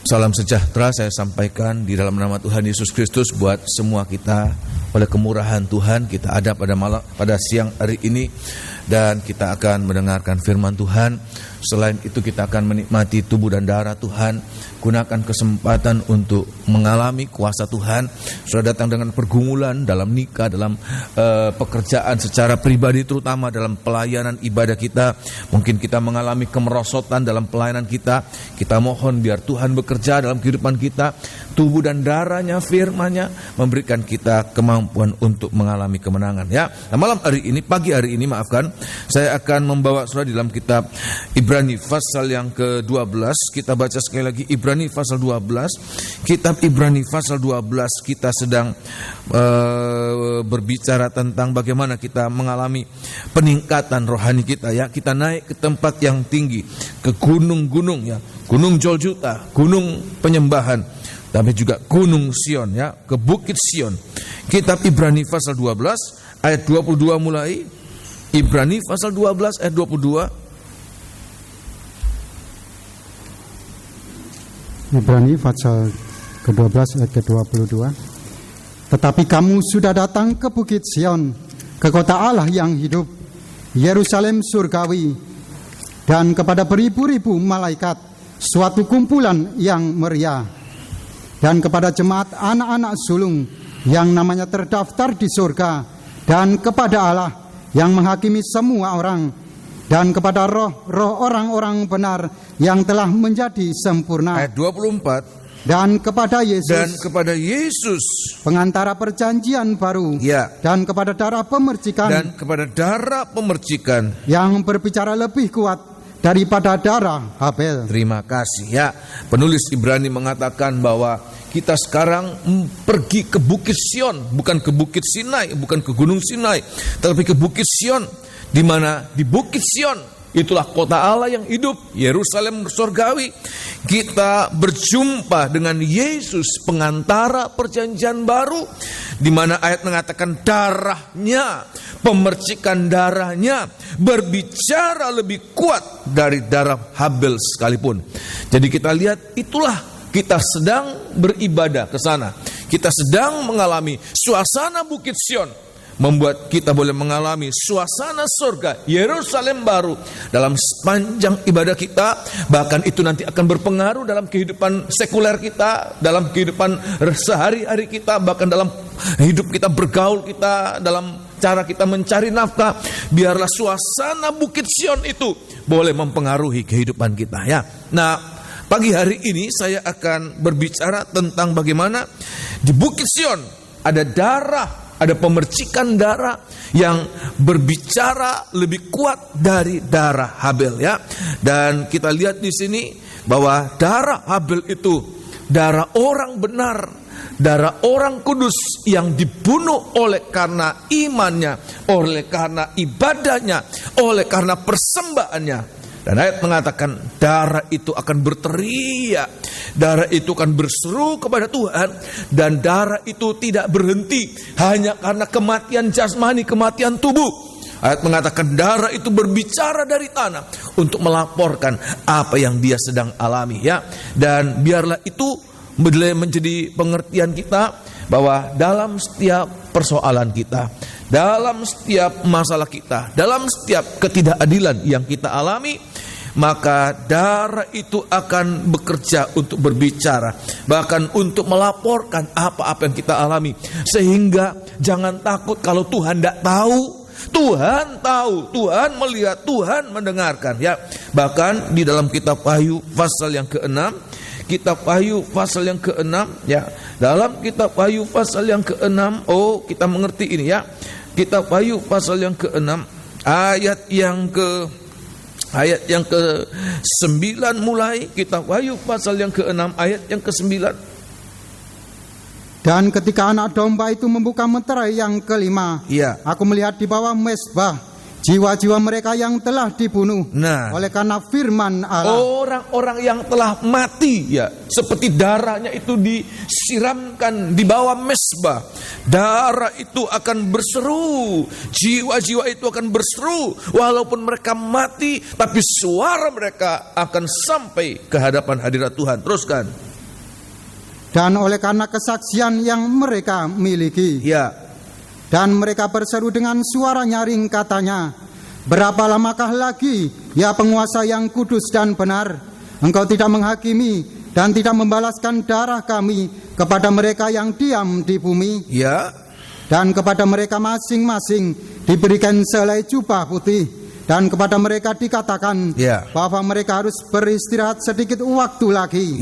Salam sejahtera saya sampaikan di dalam nama Tuhan Yesus Kristus buat semua kita. Oleh kemurahan Tuhan kita ada pada siang hari ini dan kita akan mendengarkan firman Tuhan. Selain itu kita akan menikmati tubuh dan darah Tuhan. Gunakan kesempatan untuk mengalami kuasa Tuhan. Sudah datang dengan pergumulan dalam nikah, dalam pekerjaan secara pribadi, terutama dalam pelayanan ibadah kita. Mungkin kita mengalami kemerosotan dalam pelayanan kita. Kita mohon biar Tuhan bekerja dalam kehidupan kita. Tubuh dan darahnya, firman-Nya memberikan kita kemampuan untuk mengalami kemenangan. Ya, nah, pagi hari ini saya akan membawa saudara di dalam kitab Ibrani pasal yang ke-12. Kita baca sekali lagi Ibrani pasal 12. Kitab Ibrani pasal 12 kita sedang berbicara tentang bagaimana kita mengalami peningkatan rohani kita, ya. Kita naik ke tempat yang tinggi, ke gunung-gunung, ya. Gunung Golgota, gunung penyembahan, tapi juga gunung Sion, ya, ke bukit Sion. Kitab Ibrani pasal 12 ayat 22 mulai. Ibrani pasal 12 ayat 22. Ibrani pasal ke-12 ayat ke-22. Tetapi kamu sudah datang ke bukit Sion, ke kota Allah yang hidup, Yerusalem surgawi, dan kepada beribu-ribu malaikat, suatu kumpulan yang meriah, dan kepada jemaat anak-anak sulung yang namanya terdaftar di surga, dan kepada Allah yang menghakimi semua orang, dan kepada roh-roh orang-orang benar yang telah menjadi sempurna. Ayat 24. Dan kepada Yesus pengantara perjanjian baru, ya, dan kepada darah pemercikan, yang berbicara lebih kuat daripada darah Habel. Terima kasih, ya. Penulis Ibrani mengatakan bahwa kita sekarang pergi ke Bukit Sion, bukan ke Bukit Sinai, bukan ke Gunung Sinai, tetapi ke Bukit Sion, di mana di Bukit Sion itulah kota Allah yang hidup, Yerusalem surgawi. Kita berjumpa dengan Yesus, pengantara perjanjian baru, di mana ayat mengatakan darahnya, pemercikan darahnya berbicara lebih kuat dari darah Habel sekalipun. Jadi kita lihat, itulah kita sedang beribadah ke sana. Kita sedang mengalami suasana Bukit Sion, membuat kita boleh mengalami suasana surga, Yerusalem baru dalam sepanjang ibadah kita. Bahkan itu nanti akan berpengaruh dalam kehidupan sekuler kita, dalam kehidupan sehari-hari kita, bahkan dalam hidup kita, bergaul kita, dalam cara kita mencari nafkah. Biarlah suasana Bukit Sion itu boleh mempengaruhi kehidupan kita, ya. Nah, pagi hari ini saya akan berbicara tentang bagaimana di Bukit Sion ada darah, ada pemercikan darah yang berbicara lebih kuat dari darah Habel, ya. Dan kita lihat di sini bahwa darah Habel itu darah orang benar, darah orang kudus yang dibunuh oleh karena imannya, oleh karena ibadahnya, oleh karena persembahannya. Dan ayat mengatakan darah itu akan berteriak, darah itu akan berseru kepada Tuhan, dan darah itu tidak berhenti hanya karena kematian jasmani, kematian tubuh. Ayat mengatakan darah itu berbicara dari tanah untuk melaporkan apa yang dia sedang alami, ya. Dan biarlah itu menjadi pengertian kita bahwa dalam setiap persoalan kita, dalam setiap masalah kita, dalam setiap ketidakadilan yang kita alami, maka darah itu akan bekerja untuk berbicara, bahkan untuk melaporkan apa-apa yang kita alami. Sehingga jangan takut kalau Tuhan tidak tahu. Tuhan tahu, Tuhan melihat, Tuhan mendengarkan, ya. Bahkan di dalam kitab Wahyu pasal yang ke-6, kitab Wahyu pasal yang ke-6, ya. Dalam kitab Wahyu pasal yang ke-6, kita mengerti ini, ya. Kitab Wahyu pasal yang ke-6 ayat yang ke-9 mulai. Kitab Wahyu pasal yang ke-6 ayat yang ke-9. Dan ketika anak domba itu membuka meterai yang kelima, ya, aku melihat di bawah mezbah jiwa-jiwa mereka yang telah dibunuh oleh karena firman Allah. Orang-orang yang telah mati, ya, seperti darahnya itu disiramkan di bawah mezbah. Darah itu akan berseru, jiwa-jiwa itu akan berseru, walaupun mereka mati, tapi suara mereka akan sampai ke hadapan hadirat Tuhan. Teruskan. dan oleh karena kesaksian yang mereka miliki. Ya. Dan mereka berseru dengan suara nyaring katanya, berapa lamakah lagi, ya penguasa yang kudus dan benar, engkau tidak menghakimi dan tidak membalaskan darah kami kepada mereka yang diam di bumi? Ya. Dan kepada mereka masing-masing diberikan selai jubah putih, dan kepada mereka dikatakan bahwa mereka harus beristirahat sedikit waktu lagi,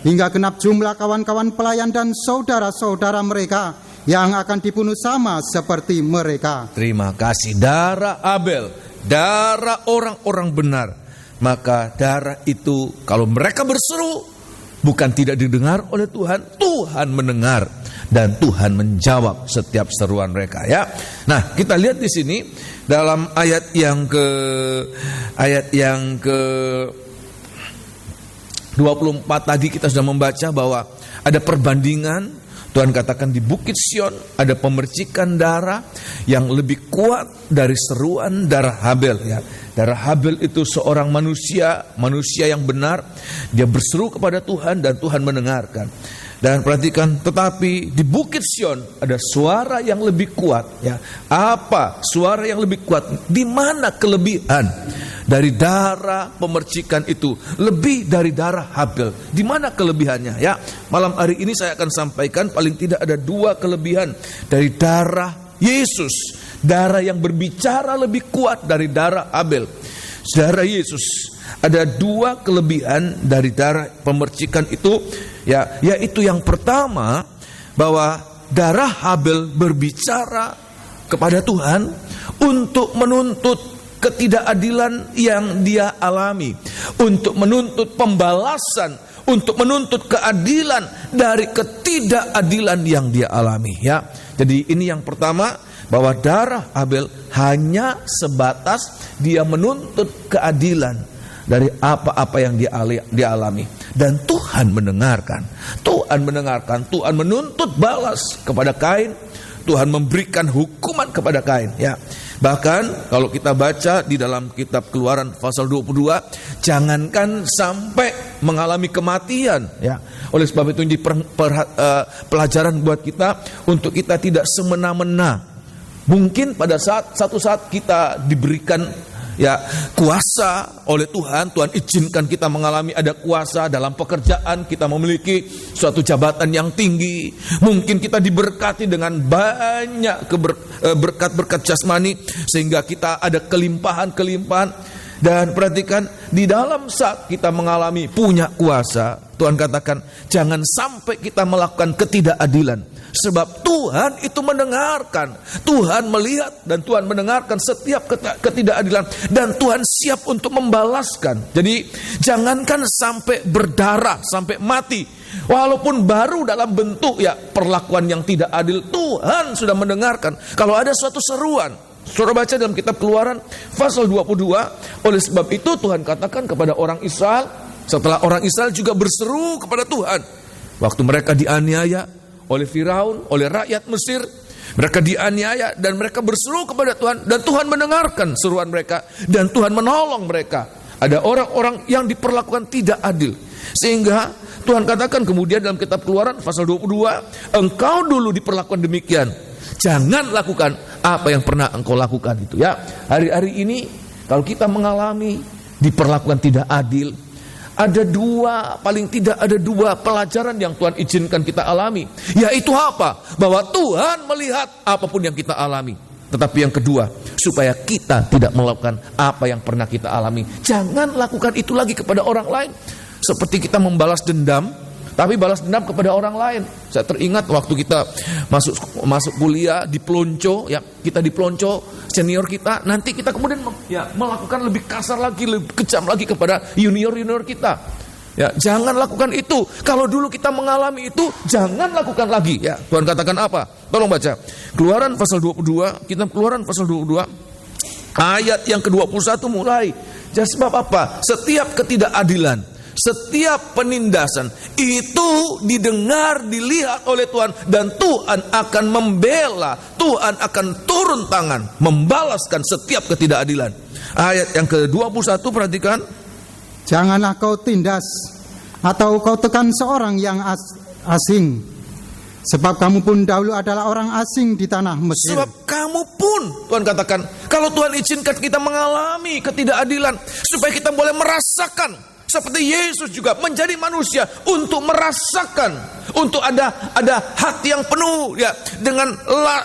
hingga genap jumlah kawan-kawan pelayan dan saudara-saudara mereka yang akan dibunuh sama seperti mereka. Terima kasih. Darah Abel, darah orang-orang benar. Maka darah itu kalau mereka berseru, bukan tidak didengar oleh Tuhan, Tuhan mendengar dan Tuhan menjawab setiap seruan mereka, ya. Nah, kita lihat di sini dalam ayat yang ke 24 tadi kita sudah membaca bahwa ada perbandingan. Tuhan katakan di Bukit Sion ada pemercikan darah yang lebih kuat dari seruan darah Habel, ya. Darah Habel itu seorang manusia yang benar, dia berseru kepada Tuhan dan Tuhan mendengarkan. Dan perhatikan, tetapi di Bukit Sion ada suara yang lebih kuat, ya. Apa suara yang lebih kuat? Di mana kelebihan dari darah pemercikan itu lebih dari darah Habel? Di mana kelebihannya, ya? Malam hari ini saya akan sampaikan paling tidak ada 2 kelebihan dari darah Yesus. Darah yang berbicara lebih kuat dari darah Habel. Darah Yesus. Ada 2 kelebihan dari darah pemercikan itu, ya, yaitu yang pertama bahwa darah Habel berbicara kepada Tuhan untuk menuntut ketidakadilan yang dia alami, untuk menuntut pembalasan, untuk menuntut keadilan dari ketidakadilan yang dia alami, ya. Jadi ini yang pertama, bahwa darah Habel hanya sebatas dia menuntut keadilan dari apa-apa yang dia alami, dan Tuhan mendengarkan. Tuhan menuntut balas kepada Kain. Tuhan memberikan hukuman kepada Kain, ya. Bahkan kalau kita baca di dalam kitab Keluaran pasal 22, jangankan sampai mengalami kematian, ya. Oleh sebab itu ini pelajaran buat kita untuk kita tidak semena-mena. Mungkin pada satu saat kita diberikan, ya, kuasa oleh Tuhan. Tuhan izinkan kita mengalami ada kuasa dalam pekerjaan, kita memiliki suatu jabatan yang tinggi. Mungkin kita diberkati dengan banyak berkat-berkat jasmani sehingga kita ada kelimpahan-kelimpahan. Dan perhatikan, di dalam saat kita mengalami punya kuasa, Tuhan katakan jangan sampai kita melakukan ketidakadilan. Sebab Tuhan itu mendengarkan, Tuhan melihat dan Tuhan mendengarkan setiap ketidakadilan, dan Tuhan siap untuk membalaskan. Jadi jangankan sampai berdarah, sampai mati, walaupun baru dalam bentuk, ya, perlakuan yang tidak adil, Tuhan sudah mendengarkan. Kalau ada suatu seruan, saudara baca dalam kitab Keluaran pasal 22, oleh sebab itu Tuhan katakan kepada orang Israel, setelah orang Israel juga berseru kepada Tuhan, waktu mereka dianiaya oleh Firaun, oleh rakyat Mesir, mereka dianiaya dan mereka berseru kepada Tuhan, dan Tuhan mendengarkan seruan mereka dan Tuhan menolong mereka. Ada orang-orang yang diperlakukan tidak adil, sehingga Tuhan katakan kemudian dalam kitab Keluaran pasal 22, engkau dulu diperlakukan demikian, jangan lakukan apa yang pernah engkau lakukan itu, ya. Hari-hari ini kalau kita mengalami diperlakukan tidak adil, paling tidak ada 2 pelajaran yang Tuhan izinkan kita alami. Yaitu apa? Bahwa Tuhan melihat apapun yang kita alami. Tetapi yang kedua, supaya kita tidak melakukan apa yang pernah kita alami. Jangan lakukan itu lagi kepada orang lain. Seperti kita membalas dendam, tapi balas dendam kepada orang lain. Saya teringat waktu kita masuk kuliah di pelonco, ya, kita di pelonco senior kita, nanti kita kemudian, ya, melakukan lebih kasar lagi, lebih kejam lagi kepada junior kita. Ya, jangan lakukan itu. Kalau dulu kita mengalami itu, jangan lakukan lagi, ya. Tuhan katakan apa? Tolong baca. Keluaran pasal 22, kitab Keluaran pasal 22 ayat yang ke-21 mulai. Jadi sebab apa? Setiap ketidakadilan, setiap penindasan itu didengar, dilihat oleh Tuhan, dan Tuhan akan membela, Tuhan akan turun tangan membalaskan setiap ketidakadilan. Ayat yang ke-21 perhatikan. Janganlah kau tindas atau kau tekan seorang yang asing. Sebab kamu pun dahulu adalah orang asing di tanah Mesir. Sebab kamu pun, Tuhan katakan, kalau Tuhan izinkan kita mengalami ketidakadilan, supaya kita boleh merasakan, seperti Yesus juga menjadi manusia untuk merasakan, untuk ada hati yang penuh ya dengan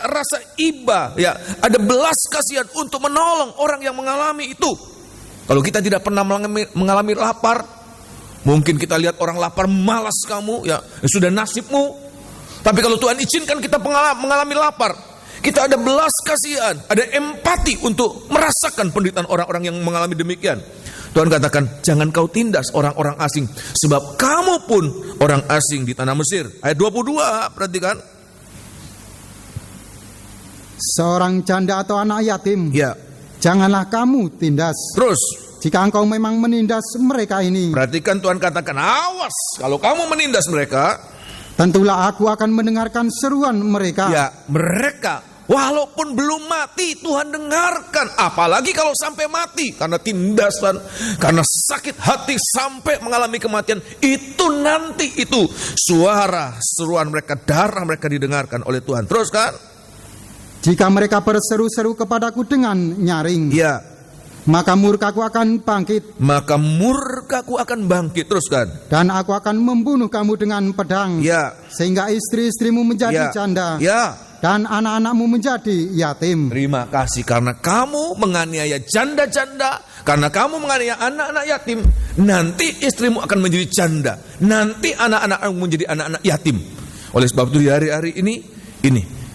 rasa iba ya, ada belas kasihan untuk menolong orang yang mengalami itu. Kalau kita tidak pernah mengalami lapar, mungkin kita lihat orang lapar, malas kamu ya, sudah nasibmu. Tapi kalau Tuhan izinkan kita mengalami lapar, kita ada belas kasihan, ada empati untuk merasakan penderitaan orang-orang yang mengalami demikian. Tuhan katakan, jangan kau tindas orang-orang asing, sebab kamu pun orang asing di tanah Mesir. Ayat 22, perhatikan. Seorang janda atau anak yatim, Ya. janganlah kamu tindas. Terus, Jika engkau memang menindas mereka ini, perhatikan Tuhan katakan, awas kalau kamu menindas mereka, tentulah aku akan mendengarkan seruan mereka. ya mereka walaupun belum mati Tuhan dengarkan. Apalagi kalau sampai mati karena tindasan, karena sakit hati sampai mengalami kematian, itu nanti itu suara seruan mereka, darah mereka didengarkan oleh Tuhan. Terus kan? Jika mereka berseru-seru kepadaku dengan nyaring, Ya, maka murkaku akan bangkit, maka murkaku akan bangkit. Terus kan? dan aku akan membunuh kamu dengan pedang, Ya, sehingga istri-istrimu menjadi ya, janda, ya. dan anak-anakmu menjadi yatim. Terima kasih karena kamu menganiaya janda-janda, karena kamu menganiaya anak-anak yatim. Nanti istrimu akan menjadi janda, nanti anak-anakmu menjadi anak-anak yatim. Oleh sebab itu di hari-hari ini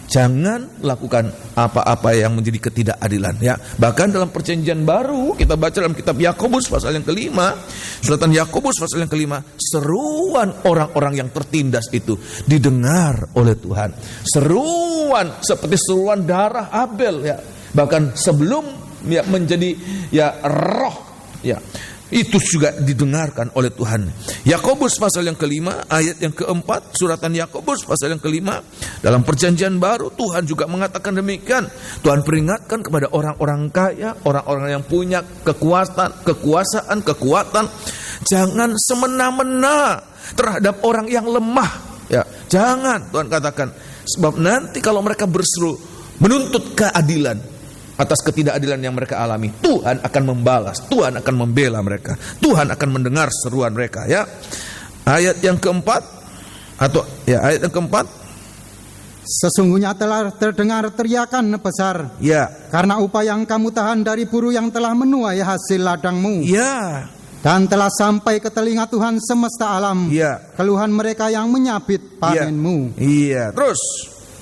jangan lakukan apa-apa yang menjadi ketidakadilan ya. Bahkan dalam perjanjian baru kita baca dalam kitab Yakobus pasal yang kelima, suratan Yakobus pasal yang kelima, seruan orang-orang yang tertindas itu didengar oleh Tuhan. Seruan seperti seruan darah Abel ya. Bahkan sebelum ya menjadi ya roh ya, itu juga didengarkan oleh Tuhan. Yakobus pasal yang kelima, ayat yang keempat, suratan Yakobus pasal yang kelima, dalam perjanjian baru Tuhan juga mengatakan demikian. Tuhan peringatkan kepada orang-orang kaya, orang-orang yang punya kekuasaan, kekuatan, jangan semena-mena terhadap orang yang lemah. Ya, jangan, Tuhan katakan, sebab nanti kalau mereka berseru menuntut keadilan atas ketidakadilan yang mereka alami, Tuhan akan membalas, Tuhan akan membela mereka, Tuhan akan mendengar seruan mereka ya. Ayat yang keempat, atau ya ayat yang keempat, Sesungguhnya telah terdengar teriakan besar, ya, karena upah yang kamu tahan dari buruh yang telah menuai hasil ladangmu, ya, dan telah sampai ke telinga Tuhan semesta alam, ya, keluhan mereka yang menyabit panenmu. iya. Terus,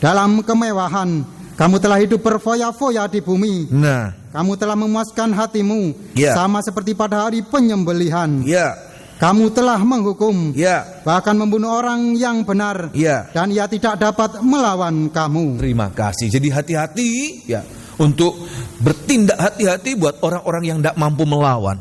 Dalam kemewahan kamu telah hidup berfoya-foya di bumi. nah, Kamu telah memuaskan hatimu, Ya. sama seperti pada hari penyembelihan. ya, Kamu telah menghukum, ya, bahkan membunuh orang yang benar, ya. dan ia tidak dapat melawan kamu. Terima kasih. Jadi hati-hati ya untuk bertindak hati-hati buat orang-orang yang tidak mampu melawan.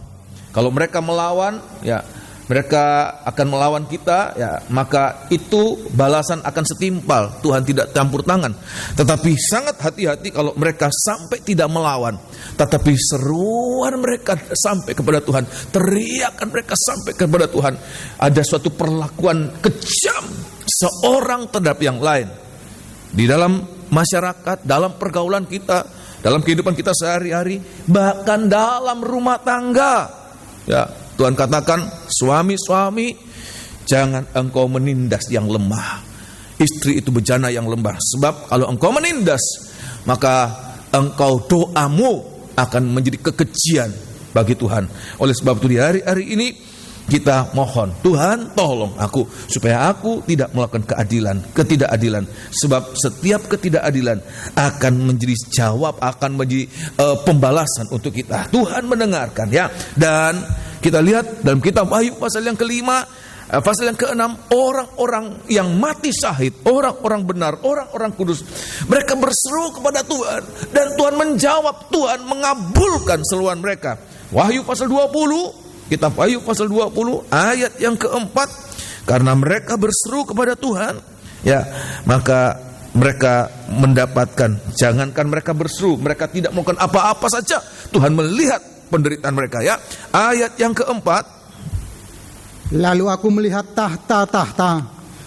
Kalau mereka melawan, ya mereka akan melawan kita, ya maka itu balasan akan setimpal. Tuhan tidak campur tangan. Tetapi sangat hati-hati kalau mereka sampai tidak melawan, tetapi seruan mereka sampai kepada Tuhan, teriakan mereka sampai kepada Tuhan. Ada suatu perlakuan kejam seorang terhadap yang lain di dalam masyarakat, dalam pergaulan kita, dalam kehidupan kita sehari-hari, bahkan dalam rumah tangga. Ya, Tuhan katakan, suami-suami, jangan engkau menindas yang lemah. Istri itu bejana yang lemah. Sebab kalau engkau menindas, maka engkau doamu akan menjadi kekejian bagi Tuhan. Oleh sebab itu di hari-hari ini kita mohon, Tuhan tolong aku supaya aku tidak melakukan ketidakadilan. Sebab setiap ketidakadilan akan menjadi jawab, akan menjadi pembalasan untuk kita. Tuhan mendengarkan ya. Dan kita lihat dalam kitab Wahyu pasal yang kelima, pasal yang keenam, orang-orang yang mati syahid, orang-orang benar, orang-orang kudus, mereka berseru kepada Tuhan, dan Tuhan menjawab, Tuhan mengabulkan seruan mereka. Wahyu pasal 20, kitab Wahyu pasal 20 ayat yang keempat, karena mereka berseru kepada Tuhan, ya maka mereka mendapatkan. Jangankan mereka berseru, mereka tidak melakukan apa-apa saja, Tuhan melihat penderitaan mereka ya. Ayat yang keempat, Lalu aku melihat tahta-tahta,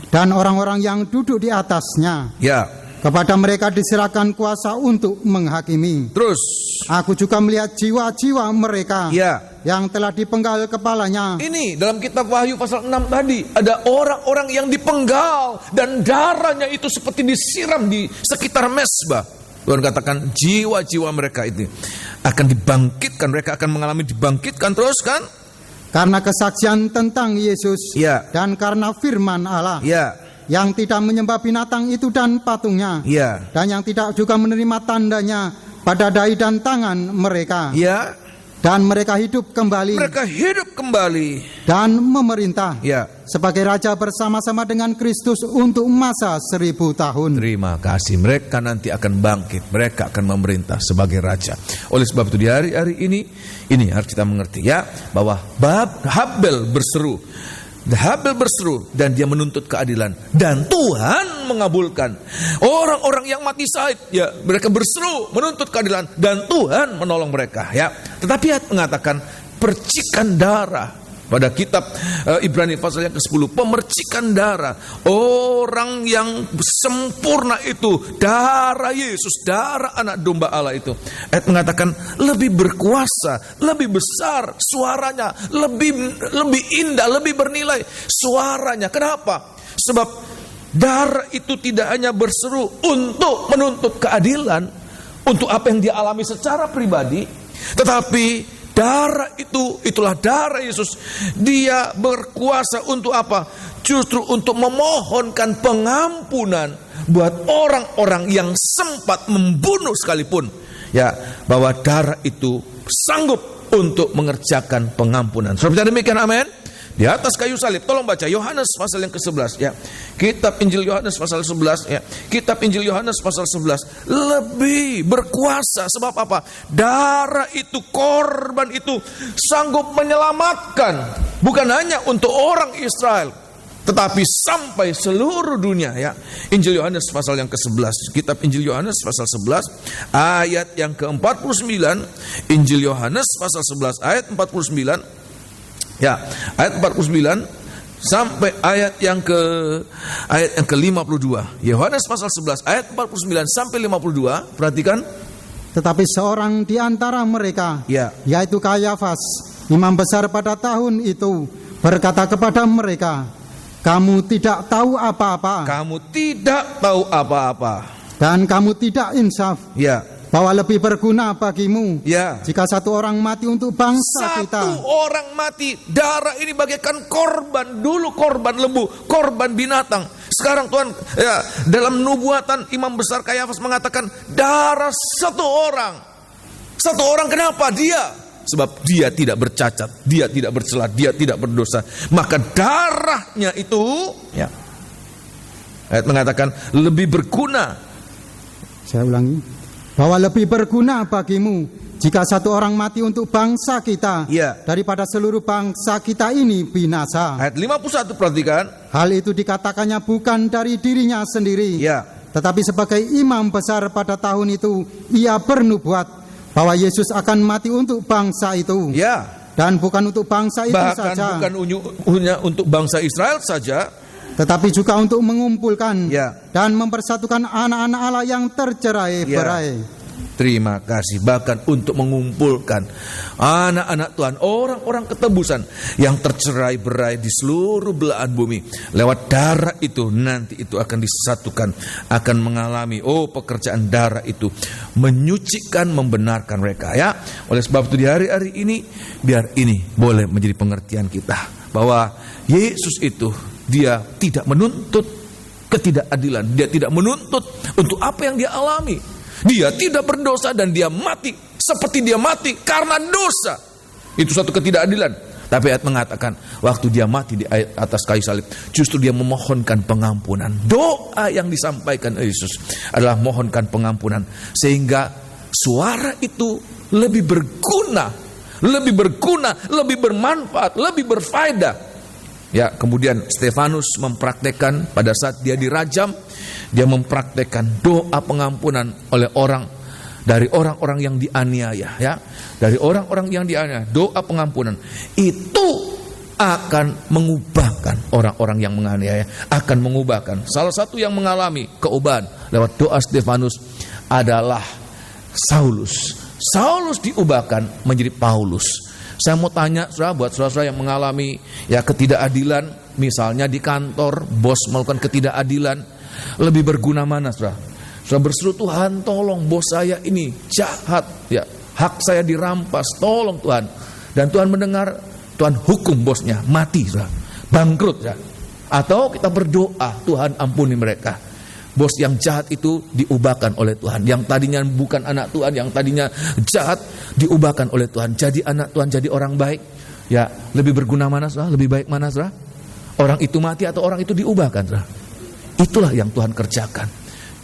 dan orang-orang yang duduk di atasnya. Ya. Kepada mereka diserahkan kuasa untuk menghakimi. Terus. Aku juga melihat jiwa-jiwa mereka Ya. yang telah dipenggal kepalanya. Ini dalam kitab Wahyu pasal 6 tadi, ada orang-orang yang dipenggal dan darahnya itu seperti disiram di sekitar mezbah. Tuhan katakan jiwa-jiwa mereka itu akan dibangkitkan, mereka akan mengalami dibangkitkan terus kan? Karena kesaksian tentang Yesus Ya. dan karena firman Allah. Ya. Yang tidak menyembah binatang itu dan patungnya. Ya. Dan yang tidak juga menerima tandanya pada dahi dan tangan mereka. Ya. Dan mereka hidup kembali. Mereka hidup kembali. Dan memerintah. Ya. Sebagai raja bersama-sama dengan Kristus untuk masa 1000 tahun. Terima kasih. Mereka nanti akan bangkit. Mereka akan memerintah sebagai raja. Oleh sebab itu di hari-hari ini harus kita mengerti ya, bahwa Habel berseru. Habel berseru dan dia menuntut keadilan dan Tuhan mengabulkan. Orang-orang yang mati syahid ya, mereka berseru menuntut keadilan dan Tuhan menolong mereka ya. Tetapi ayat mengatakan percikan darah. Pada kitab Ibrani pasal yang ke-10, pemercikan darah. Orang yang sempurna itu darah Yesus, darah anak domba Allah itu. Ayat mengatakan lebih berkuasa, lebih besar suaranya, lebih indah, lebih bernilai suaranya. Kenapa? Sebab darah itu tidak hanya berseru untuk menuntut keadilan, untuk apa yang dia alami secara pribadi, tetapi darah itulah darah Yesus. Dia berkuasa untuk apa? Justru untuk memohonkan pengampunan buat orang-orang yang sempat membunuh sekalipun. Ya, bahwa darah itu sanggup untuk mengerjakan pengampunan. Saudara demikian, amin. Di atas kayu salib, tolong baca Yohanes pasal yang ke-11 ya. Kitab Injil Yohanes pasal 11 ya. Kitab Injil Yohanes pasal 11 lebih berkuasa. Sebab apa? Darah itu, korban itu sanggup menyelamatkan, bukan hanya untuk orang Israel, tetapi sampai seluruh dunia ya. Injil Yohanes pasal yang ke-11. Kitab Injil Yohanes pasal 11 ayat yang ke-49. Injil Yohanes pasal 11 ayat 49. Ya, ayat 49 sampai ayat yang ke-52. Yohanes pasal 11 ayat 49 sampai 52. Perhatikan. Tetapi seorang di antara mereka, Ya. yaitu Kayafas, imam besar pada tahun itu, berkata kepada mereka, kamu tidak tahu apa-apa. Kamu tidak tahu apa-apa. Dan kamu tidak insaf. Ya. Bahwa lebih berguna bagimu Ya. jika satu orang mati untuk bangsa kita. Satu orang mati, darah ini bagaikan korban. Dulu korban lembu, korban binatang. Sekarang Tuhan ya, dalam nubuatan Imam besar Kayafas mengatakan darah satu orang. Satu orang, kenapa? Dia. Sebab dia tidak bercacat, dia tidak bercela, dia tidak berdosa. Maka darahnya itu ya, ayat mengatakan lebih berguna. Saya ulangi. Bahwa lebih berguna bagimu jika satu orang mati untuk bangsa kita, Ya. daripada seluruh bangsa kita ini binasa. Ayat 51 perhatikan. Hal itu dikatakannya bukan dari dirinya sendiri, Ya. tetapi sebagai imam besar pada tahun itu ia bernubuat bahwa Yesus akan mati untuk bangsa itu. Ya. Dan bukan untuk bangsa itu Bahkan saja, bukan hanya untuk bangsa Israel saja, tetapi juga untuk mengumpulkan Ya. dan mempersatukan anak-anak Allah yang tercerai-berai. Terima kasih. Bahkan untuk mengumpulkan anak-anak Tuhan, orang-orang ketebusan yang tercerai-berai di seluruh belahan bumi. Lewat darah itu nanti itu akan disatukan, akan mengalami pekerjaan darah itu menyucikan, membenarkan mereka ya. Oleh sebab itu di hari-hari ini biar ini boleh menjadi pengertian kita bahwa Yesus itu dia tidak menuntut ketidakadilan, dia tidak menuntut untuk apa yang dia alami. Dia tidak berdosa dan dia mati seperti dia mati karena dosa. Itu satu ketidakadilan. Tapi ayat mengatakan waktu dia mati di atas kayu salib, justru dia memohonkan pengampunan. Doa yang disampaikan Yesus adalah mohonkan pengampunan, sehingga suara itu lebih berguna, lebih bermanfaat, lebih berfaedah. Ya, kemudian Stefanus mempraktekkan pada saat dia dirajam, dia mempraktekkan doa pengampunan oleh dari orang-orang yang dianiaya, ya. Dari orang-orang yang dianiaya, doa pengampunan. Itu akan mengubahkan orang-orang yang menganiaya, akan mengubahkan. Salah satu yang mengalami keubahan lewat doa Stefanus adalah Saulus. Saulus diubahkan menjadi Paulus. Saya mau tanya saudara, buat saudara yang mengalami ketidakadilan, misalnya di kantor bos melakukan ketidakadilan, lebih berguna mana saudara? Saudara berseru, Tuhan tolong bos saya ini jahat, hak saya dirampas, tolong Tuhan. Dan Tuhan mendengar, Tuhan hukum bosnya, mati, bangkrut. Atau kita berdoa, Tuhan ampuni mereka. Bos yang jahat itu diubahkan oleh Tuhan. Yang tadinya bukan anak Tuhan, yang tadinya jahat, diubahkan oleh Tuhan. Jadi anak Tuhan, jadi orang baik. Lebih berguna mana, saudara? Lebih baik mana, saudara? Orang itu mati atau orang itu diubahkan, saudara? Itulah yang Tuhan kerjakan.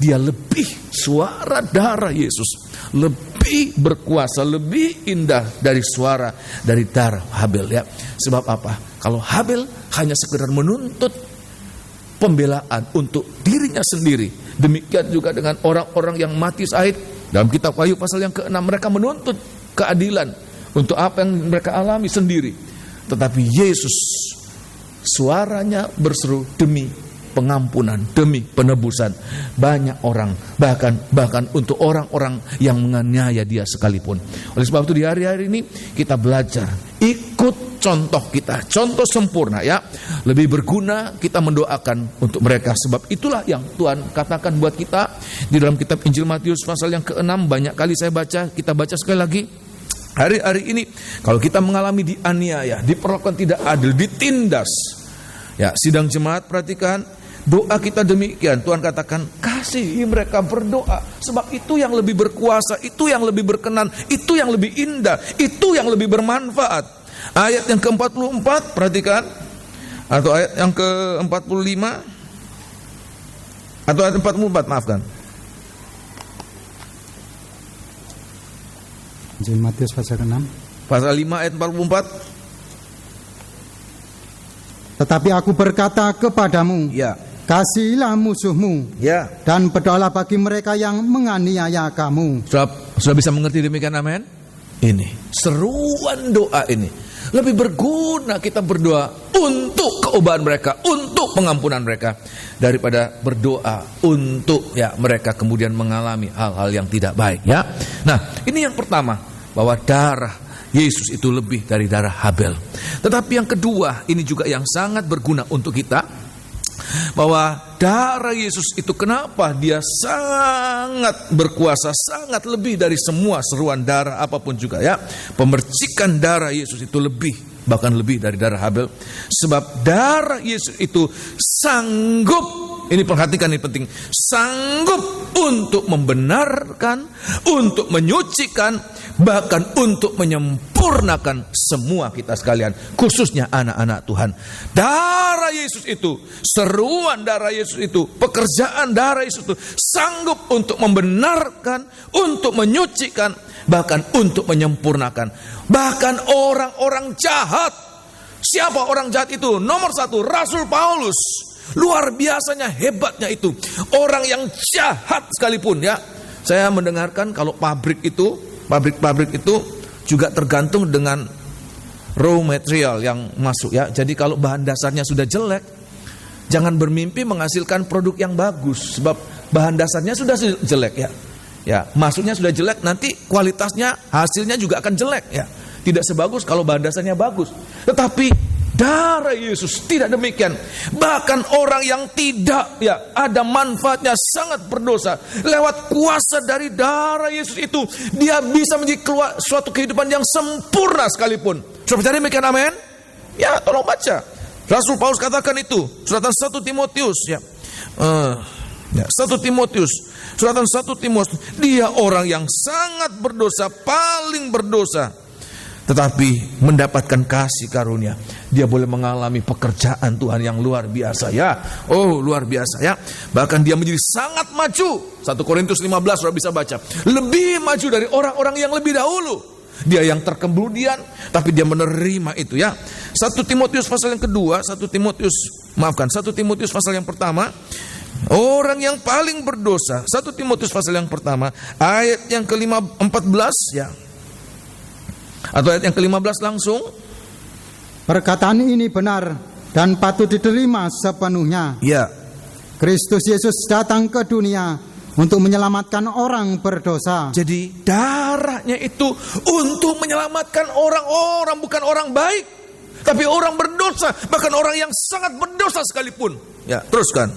Dia lebih, suara darah Yesus lebih berkuasa, lebih indah dari suara dari darah Habel. Sebab apa? Kalau Habel hanya sekedar menuntut pembelaan untuk dirinya sendiri, demikian juga dengan orang-orang yang mati syahid dalam kitab Wahyu pasal yang ke-6, mereka menuntut keadilan untuk apa yang mereka alami sendiri. Tetapi Yesus suaranya berseru demi pengampunan, demi penebusan banyak orang, bahkan untuk orang-orang yang menganiaya dia sekalipun. Oleh sebab itu di hari-hari ini kita belajar ikut contoh kita, contoh sempurna lebih berguna kita mendoakan untuk mereka. Sebab itulah yang Tuhan katakan buat kita di dalam kitab Injil Matius pasal yang ke-6. Banyak kali saya baca, kita baca sekali lagi. Hari-hari ini kalau kita mengalami dianiaya, diperlakukan tidak adil, ditindas, sidang jemaat perhatikan, doa kita demikian. Tuhan katakan, kasihi mereka, berdoa. Sebab itu yang lebih berkuasa, itu yang lebih berkenan, itu yang lebih indah, itu yang lebih bermanfaat. Ayat yang ke-44, perhatikan. Atau ayat yang ke-45. Atau ayat 44, maafkan. Injil Matius pasal ke-6. Pasal 5 ayat 44. Tetapi aku berkata kepadamu, kasihilah musuhmu, dan berdoalah bagi mereka yang menganiaya kamu. Sudah bisa mengerti demikian, amin? Ini seruan doa ini lebih berguna kita berdoa untuk keubahan mereka, untuk pengampunan mereka, daripada berdoa untuk mereka kemudian mengalami hal-hal yang tidak baik. Nah, ini yang pertama, bahwa darah Yesus itu lebih dari darah Habel. Tetapi yang kedua, ini juga yang sangat berguna untuk kita, bahwa darah Yesus itu kenapa dia sangat berkuasa, sangat lebih dari semua seruan darah apapun juga. Pemercikan darah Yesus itu lebih, bahkan lebih dari darah Habel. Sebab darah Yesus itu sanggup, ini perhatikan, ini penting, sanggup untuk membenarkan, untuk menyucikan, bahkan untuk menyempurnakan semua kita sekalian, khususnya anak-anak Tuhan. Darah Yesus itu, seruan darah Yesus itu, pekerjaan darah Yesus itu sanggup untuk membenarkan, untuk menyucikan, bahkan untuk menyempurnakan. Bahkan orang-orang jahat. Siapa orang jahat itu? Nomor satu, Rasul Paulus. Luar biasanya hebatnya itu. Orang yang jahat sekalipun. Saya mendengarkan kalau pabrik itu juga tergantung dengan raw material yang masuk. Jadi kalau bahan dasarnya sudah jelek, jangan bermimpi menghasilkan produk yang bagus. Sebab bahan dasarnya sudah jelek. Masuknya sudah jelek, nanti kualitasnya, hasilnya juga akan jelek. Tidak sebagus kalau bahan dasarnya bagus. Tetapi darah Yesus tidak demikian. Bahkan orang yang tidak ada manfaatnya, sangat berdosa, lewat kuasa dari darah Yesus itu, dia bisa menjadi suatu kehidupan yang sempurna sekalipun. Sudah percaya demikian, amin? Tolong baca. Rasul Paulus katakan itu, suratan 1 Timotius. 1 Timotius, suratan 1 Timotius, dia orang yang sangat berdosa, paling berdosa, tetapi mendapatkan kasih karunia. Dia boleh mengalami pekerjaan Tuhan yang luar biasa. Luar biasa. Bahkan dia menjadi sangat maju. 1 Korintus 15 sudah bisa baca. Lebih maju dari orang-orang yang lebih dahulu. Dia yang terkemudian, tapi dia menerima itu. 1 Timotius pasal yang kedua, 1 Timotius pasal yang pertama. Orang yang paling berdosa, 1 Timotius pasal yang pertama, ayat yang ke-14 atau ayat yang ke-15 langsung. Perkataan ini benar dan patut diterima sepenuhnya. Ya. Kristus Yesus datang ke dunia untuk menyelamatkan orang berdosa. Jadi darahnya itu untuk menyelamatkan orang-orang, bukan orang baik, tapi orang berdosa, bahkan orang yang sangat berdosa sekalipun. Ya, teruskan.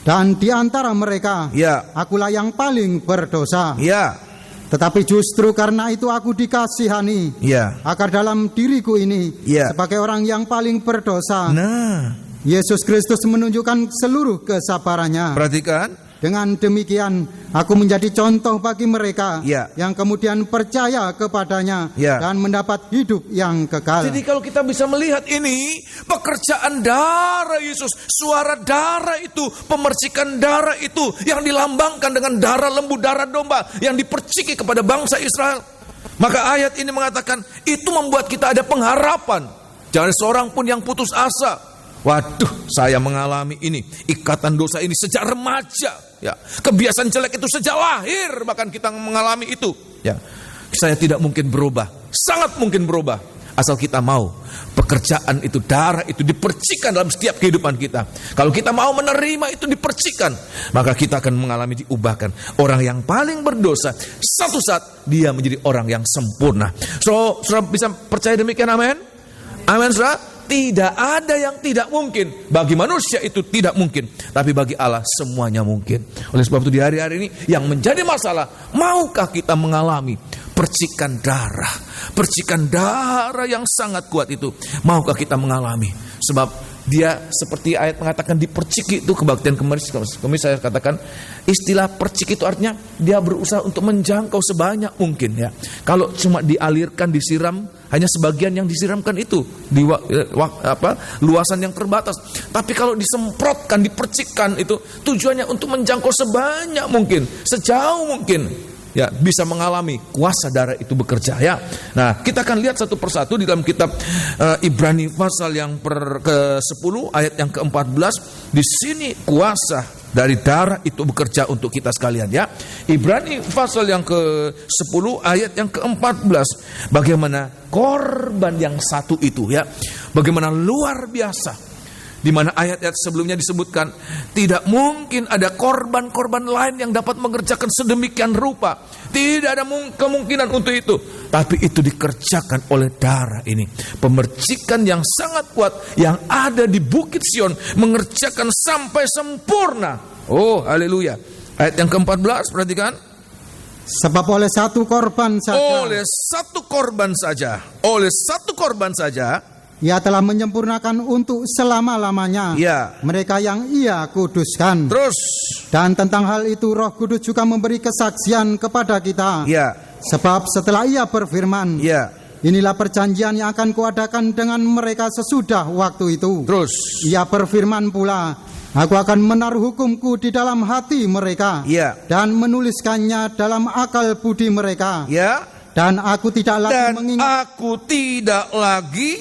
Dan di antara mereka, Ya. akulah yang paling berdosa. Ya. Tetapi justru karena itu aku dikasihani, Ya. agar dalam diriku ini, Ya. sebagai orang yang paling berdosa, Nah, Yesus Kristus menunjukkan seluruh kesabarannya. perhatikan. Dengan demikian, aku menjadi contoh bagi mereka Ya. yang kemudian percaya kepadanya Ya. dan mendapat hidup yang kekal. Jadi kalau kita bisa melihat ini, pekerjaan darah Yesus, suara darah itu, pemercikan darah itu yang dilambangkan dengan darah lembu, darah domba yang diperciki kepada bangsa Israel. Maka ayat ini mengatakan itu membuat kita ada pengharapan. Jangan seorang pun yang putus asa. Waduh, saya mengalami ini, ikatan dosa ini sejak remaja, ya. Kebiasaan jelek itu sejak lahir, bahkan kita mengalami itu, ya. Saya tidak mungkin berubah, sangat mungkin berubah, asal kita mau pekerjaan itu, darah itu dipercikan dalam setiap kehidupan kita. Kalau kita mau menerima itu dipercikan, maka kita akan mengalami diubahkan. Orang yang paling berdosa, satu saat dia menjadi orang yang sempurna. So, saudara bisa percaya demikian, amin? Amin, saudara. Tidak ada yang tidak mungkin. Bagi manusia itu tidak mungkin, tapi bagi Allah semuanya mungkin. Oleh sebab itu di hari-hari ini yang menjadi masalah, maukah kita mengalami percikan darah yang sangat kuat itu? Maukah kita mengalami? Sebab dia seperti ayat mengatakan dipercik itu, kebaktian kemarin saya katakan istilah percik itu artinya dia berusaha untuk menjangkau sebanyak mungkin, ya. Kalau cuma dialirkan, disiram, hanya sebagian yang disiramkan itu di luasan yang terbatas. Tapi kalau disemprotkan, dipercikkan itu tujuannya untuk menjangkau sebanyak mungkin, sejauh mungkin, ya, bisa mengalami kuasa darah itu bekerja, ya. Nah, kita akan lihat satu persatu di dalam kitab Ibrani pasal yang ke-10 ayat yang ke-14. Di sini kuasa dari darah itu bekerja untuk kita sekalian, ya. Ibrani pasal yang ke-10 ayat yang ke-14. Bagaimana korban yang satu itu, ya. Bagaimana luar biasa. Di mana ayat-ayat sebelumnya disebutkan tidak mungkin ada korban-korban lain yang dapat mengerjakan sedemikian rupa. Tidak ada kemungkinan untuk itu. Tapi itu dikerjakan oleh darah ini. Pemercikan yang sangat kuat yang ada di Bukit Sion mengerjakan sampai sempurna. Oh, haleluya. Ayat yang ke-14, perhatikan. Sebab oleh satu korban saja, Oleh satu korban saja, Ia telah menyempurnakan untuk selama-lamanya, ya. mereka yang Ia kuduskan. Terus, Dan tentang hal itu Roh Kudus juga memberi kesaksian kepada kita. ya, Sebab setelah Ia berfirman, ya. inilah perjanjian yang akan kuadakan dengan mereka sesudah waktu itu. Terus, Ia berfirman pula, aku akan menaruh hukumku di dalam hati mereka, ya, dan menuliskannya dalam akal budi mereka. ya. Dan aku tidak lagi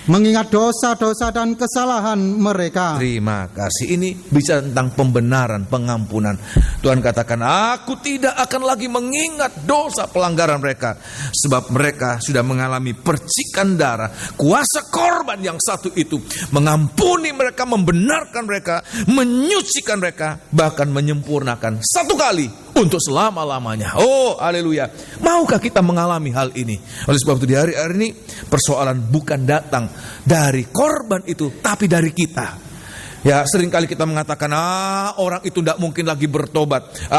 mengingat dosa-dosa dan kesalahan mereka. Terima kasih. Ini bicara tentang pembenaran, pengampunan. Tuhan katakan, aku tidak akan lagi mengingat dosa pelanggaran mereka. Sebab mereka sudah mengalami percikan darah. Kuasa korban yang satu itu mengampuni mereka, membenarkan mereka, menyucikan mereka, bahkan menyempurnakan satu kali untuk selama-lamanya. Oh, haleluya. Maukah kita mengalami hal ini? Oleh sebab itu di hari-hari ini persoalan bukan datang dari korban itu, tapi dari kita. Ya, seringkali kita mengatakan, orang itu tidak mungkin lagi bertobat.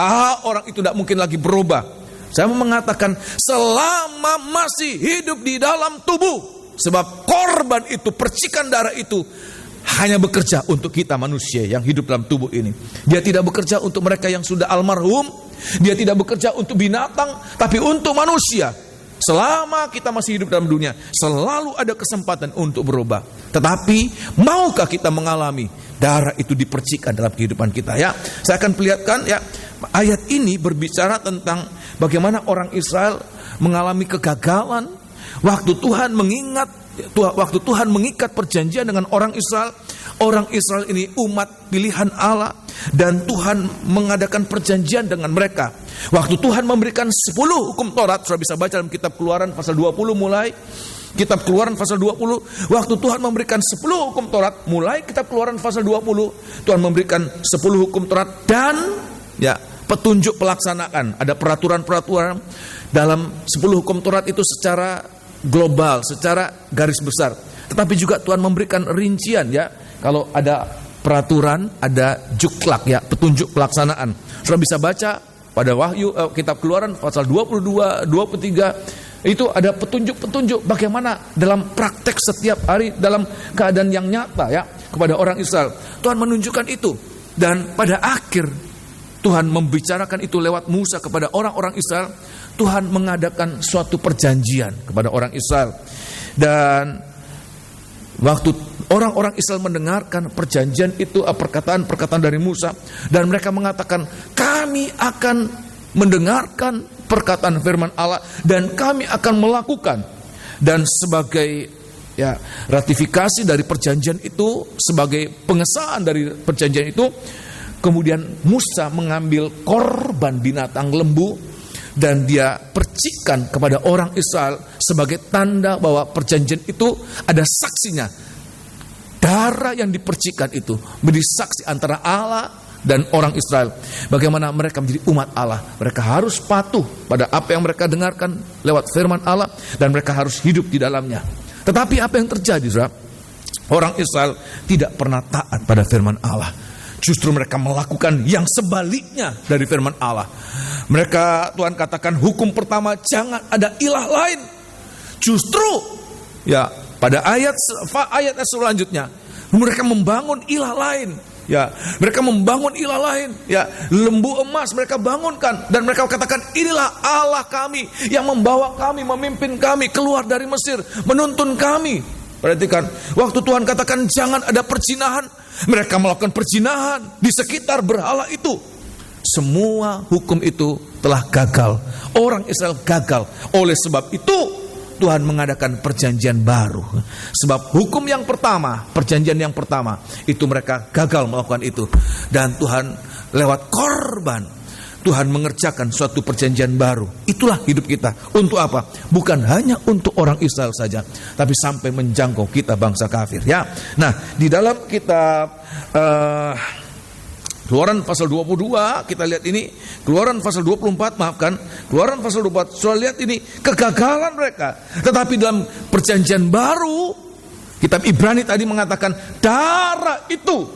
Orang itu tidak mungkin lagi berubah. Saya mau mengatakan, selama masih hidup di dalam tubuh. Sebab korban itu, percikan darah itu hanya bekerja untuk kita manusia yang hidup dalam tubuh ini. Dia tidak bekerja untuk mereka yang sudah almarhum. Dia tidak bekerja untuk binatang, tapi untuk manusia. Selama kita masih hidup dalam dunia, selalu ada kesempatan untuk berubah. Tetapi maukah kita mengalami darah itu dipercikan dalam kehidupan kita, ya? Saya akan perlihatkan, ya, ayat ini berbicara tentang bagaimana orang Israel mengalami kegagalan waktu Tuhan mengikat perjanjian dengan orang Israel. Orang Israel ini umat pilihan Allah, dan Tuhan mengadakan perjanjian dengan mereka. Waktu Tuhan memberikan 10 hukum Taurat, sudah bisa baca dalam kitab Keluaran pasal 20 mulai. Kitab Keluaran pasal 20, waktu Tuhan memberikan 10 hukum Taurat, mulai kitab Keluaran pasal 20, Tuhan memberikan 10 hukum Taurat dan ya petunjuk pelaksanaan. Ada peraturan-peraturan dalam 10 hukum Taurat itu secara global, secara garis besar. Tetapi juga Tuhan memberikan rincian ya. Kalau ada peraturan, ada juklak ya, petunjuk pelaksanaan. Saudara bisa baca pada Wahyu kitab Keluaran pasal 22, 23 itu ada petunjuk-petunjuk bagaimana dalam praktek setiap hari dalam keadaan yang nyata ya kepada orang Israel. Tuhan menunjukkan itu dan pada akhir Tuhan membicarakan itu lewat Musa kepada orang-orang Israel. Tuhan mengadakan suatu perjanjian kepada orang Israel. Dan waktu orang-orang Israel mendengarkan perjanjian itu, perkataan-perkataan dari Musa, dan mereka mengatakan, kami akan mendengarkan perkataan firman Allah dan kami akan melakukan. Dan sebagai ya ratifikasi dari perjanjian itu, sebagai pengesahan dari perjanjian itu, kemudian Musa mengambil korban binatang lembu dan dia percikan kepada orang Israel sebagai tanda bahwa perjanjian itu ada saksinya. Darah yang dipercikan itu menjadi saksi antara Allah dan orang Israel. Bagaimana mereka menjadi umat Allah. Mereka harus patuh pada apa yang mereka dengarkan lewat firman Allah dan mereka harus hidup di dalamnya. Tetapi apa yang terjadi, saudara? Orang Israel tidak pernah taat pada firman Allah. Justru mereka melakukan yang sebaliknya dari firman Allah. Mereka, Tuhan katakan hukum pertama, jangan ada ilah lain. Justru ya pada ayat selanjutnya mereka membangun ilah lain. Ya, mereka membangun ilah lain. Ya, lembu emas mereka bangunkan dan mereka katakan, inilah Allah kami yang membawa kami, memimpin kami keluar dari Mesir, menuntun kami. Perhatikan, waktu Tuhan katakan jangan ada perzinahan, mereka melakukan perzinahan di sekitar berhala itu. Semua hukum itu telah gagal. Orang Israel gagal. Oleh sebab itu Tuhan mengadakan perjanjian baru. Sebab hukum yang pertama, perjanjian yang pertama, itu mereka gagal melakukan itu. Dan Tuhan lewat korban, Tuhan mengerjakan suatu perjanjian baru. Itulah hidup kita. Untuk apa? Bukan hanya untuk orang Israel saja, tapi sampai menjangkau kita bangsa kafir. Ya. Nah, di dalam kitab Keluaran pasal 22, kita lihat ini. Keluaran pasal 24, maafkan. Keluaran pasal 24, soal lihat ini. Kegagalan mereka. Tetapi dalam perjanjian baru, kitab Ibrani tadi mengatakan, darah itu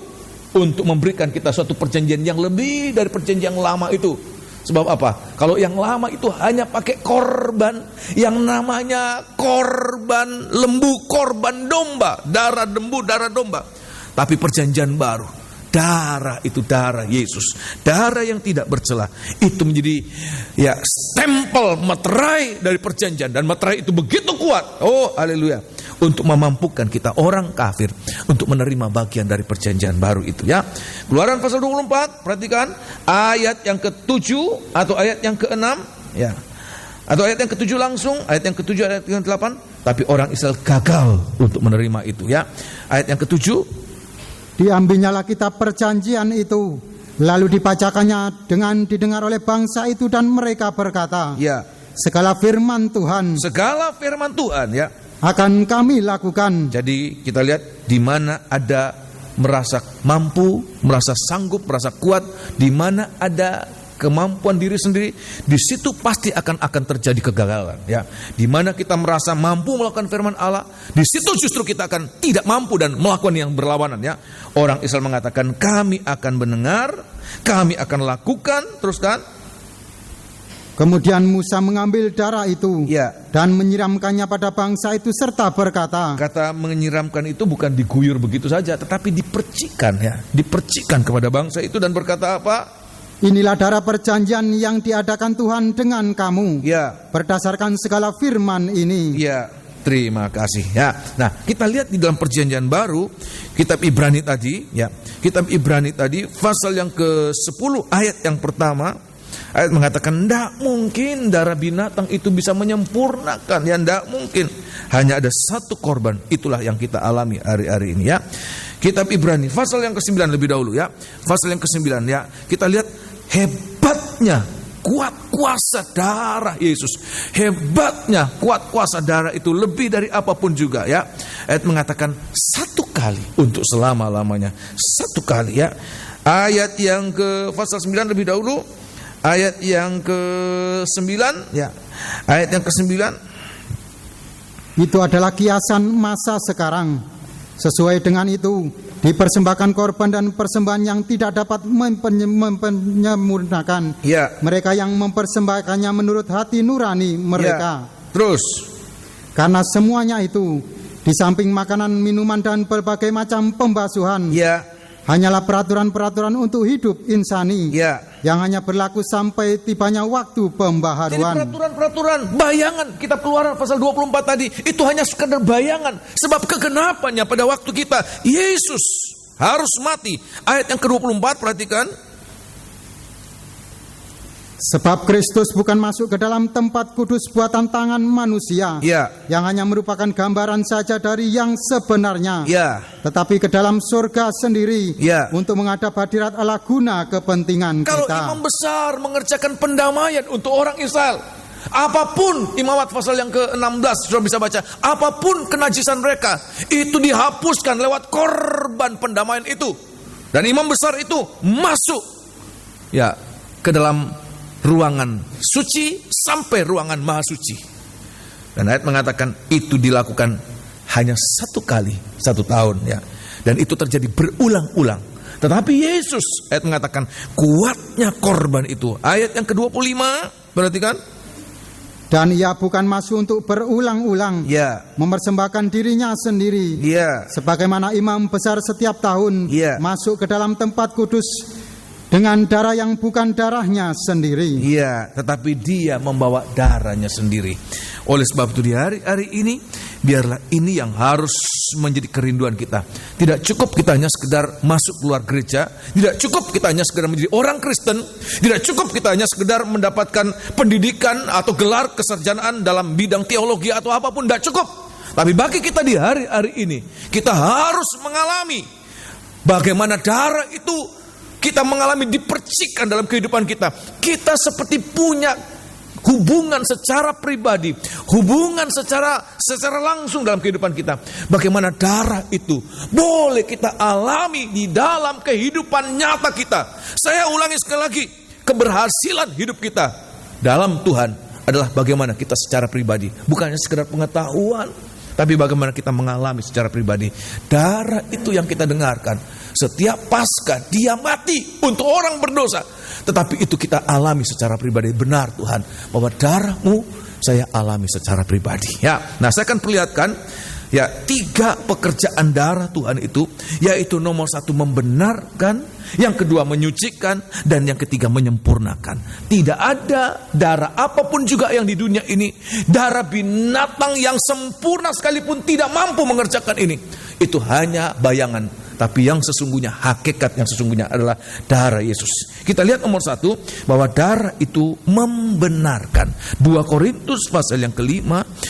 untuk memberikan kita suatu perjanjian yang lebih dari perjanjian lama itu. Sebab apa? Kalau yang lama itu hanya pakai korban, yang namanya korban lembu, korban domba. Darah lembu, darah domba. Tapi perjanjian baru, darah itu darah Yesus, darah yang tidak bercela. Itu menjadi ya stempel materai dari perjanjian, dan materai itu begitu kuat. Oh, haleluya, untuk memampukan kita orang kafir untuk menerima bagian dari perjanjian baru itu ya. Keluaran pasal 24, perhatikan ayat yang ke-7 atau ayat yang ke-6 ya. Atau ayat yang ke-7 langsung, ayat yang ke-7 ayat yang ke-8. Tapi orang Israel gagal untuk menerima itu ya. Ayat yang ke-7, diambilnyalah kitab perjanjian itu, lalu dibacakannya dengan didengar oleh bangsa itu, dan mereka berkata, ya, segala firman Tuhan ya akan kami lakukan. Jadi kita lihat di mana ada merasa mampu, merasa sanggup, merasa kuat, di mana ada kemampuan diri sendiri, di situ pasti akan terjadi kegagalan ya. Di mana kita merasa mampu melakukan firman Allah, di situ justru kita akan tidak mampu dan melakukan yang berlawanan ya. Orang Israel mengatakan, kami akan mendengar, kami akan lakukan, teruskan. Kemudian Musa mengambil darah itu ya, dan menyiramkannya pada bangsa itu serta berkata. Kata menyiramkan itu bukan diguyur begitu saja, tetapi dipercikan ya, dipercikan kepada bangsa itu dan berkata apa? Inilah darah perjanjian yang diadakan Tuhan dengan kamu. Ya. Berdasarkan segala firman ini. Ya, terima kasih. Ya. Nah, kita lihat di dalam perjanjian baru, kitab Ibrani tadi, ya. Kitab Ibrani tadi, pasal yang ke-10 ayat yang pertama, ayat mengatakan, tidak mungkin darah binatang itu bisa menyempurnakan. Ya, tidak mungkin. Hanya ada satu korban. Itulah yang kita alami hari-hari ini ya. Kitab Ibrani, pasal yang ke-9 lebih dahulu ya. Pasal yang ke-9 ya. Kita lihat hebatnya kuat kuasa darah Yesus. Hebatnya kuat kuasa darah itu lebih dari apapun juga ya. Ayat mengatakan satu kali untuk selama-lamanya. Satu kali ya. Ayat yang ke pasal 9 lebih dahulu. Ayat yang ke-9 ya. Ayat yang ke-9 itu adalah kiasan masa sekarang. Sesuai dengan itu, dipersembahkan korban dan persembahan yang tidak dapat menyempurnakan. Ya. Mereka yang mempersembahkannya menurut hati nurani mereka. Ya. Terus. Karena semuanya itu, di samping makanan, minuman dan berbagai macam pembasuhan, Ya. hanyalah peraturan-peraturan untuk hidup insani. Ya. Yang hanya berlaku sampai tibanya waktu Jadi pembaharuan. peraturan-peraturan, bayangan kitab Keluaran pasal 24 tadi itu hanya sekedar bayangan, sebab kegenapannya pada waktu kita Yesus harus mati. Ayat yang ke-24 perhatikan. Sebab Kristus bukan masuk ke dalam tempat kudus buatan tangan manusia, Ya. yang hanya merupakan gambaran saja dari yang sebenarnya, Ya. tetapi ke dalam surga sendiri, Ya. untuk menghadap hadirat Allah guna kepentingan Kalau kita. imam besar mengerjakan pendamaian untuk orang Israel, apapun Imamat pasal yang ke-16 sudah bisa baca, apapun kenajisan mereka itu dihapuskan lewat korban pendamaian itu, dan imam besar itu masuk ya ke dalam ruangan suci sampai ruangan maha suci. Dan ayat mengatakan itu dilakukan hanya satu kali 1 tahun ya, dan itu terjadi berulang-ulang. Tetapi Yesus, ayat mengatakan kuatnya korban itu. Ayat yang ke-25 perhatikan. Dan ia bukan masuk untuk berulang-ulang, Ya. mempersembahkan dirinya sendiri, Ya. sebagaimana imam besar setiap tahun Ya. masuk ke dalam tempat kudus dengan darah yang bukan darahnya sendiri. Iya, tetapi dia membawa darahnya sendiri. Oleh sebab itu di hari-hari ini, biarlah ini yang harus menjadi kerinduan kita. Tidak cukup kita hanya sekedar masuk keluar gereja, tidak cukup kita hanya sekedar menjadi orang Kristen, tidak cukup kita hanya sekedar mendapatkan pendidikan atau gelar kesarjanaan dalam bidang teologi atau apapun, tidak cukup. Tapi bagi kita di hari-hari ini, kita harus mengalami bagaimana darah itu kita mengalami dipercikkan dalam kehidupan kita. Kita seperti punya hubungan secara pribadi, hubungan secara langsung dalam kehidupan kita. Bagaimana darah itu boleh kita alami di dalam kehidupan nyata kita. Saya ulangi sekali lagi, keberhasilan hidup kita dalam Tuhan adalah bagaimana kita secara pribadi, bukannya sekedar pengetahuan, tapi bagaimana kita mengalami secara pribadi. Darah itu yang kita dengarkan. Setiap Paskah dia mati untuk orang berdosa. Tetapi itu kita alami secara pribadi. Benar Tuhan, bahwa darahmu saya alami secara pribadi. Ya, nah saya akan perlihatkan ya 3 pekerjaan darah Tuhan itu, yaitu nomor 1 membenarkan, yang kedua menyucikan, dan yang ketiga menyempurnakan. Tidak ada darah apapun juga yang di dunia ini, darah binatang yang sempurna sekalipun tidak mampu mengerjakan ini. Itu hanya bayangan. Tapi yang sesungguhnya, hakikat yang sesungguhnya adalah darah Yesus. Kita lihat nomor 1, bahwa darah itu membenarkan. 2 Korintus pasal yang ke-5,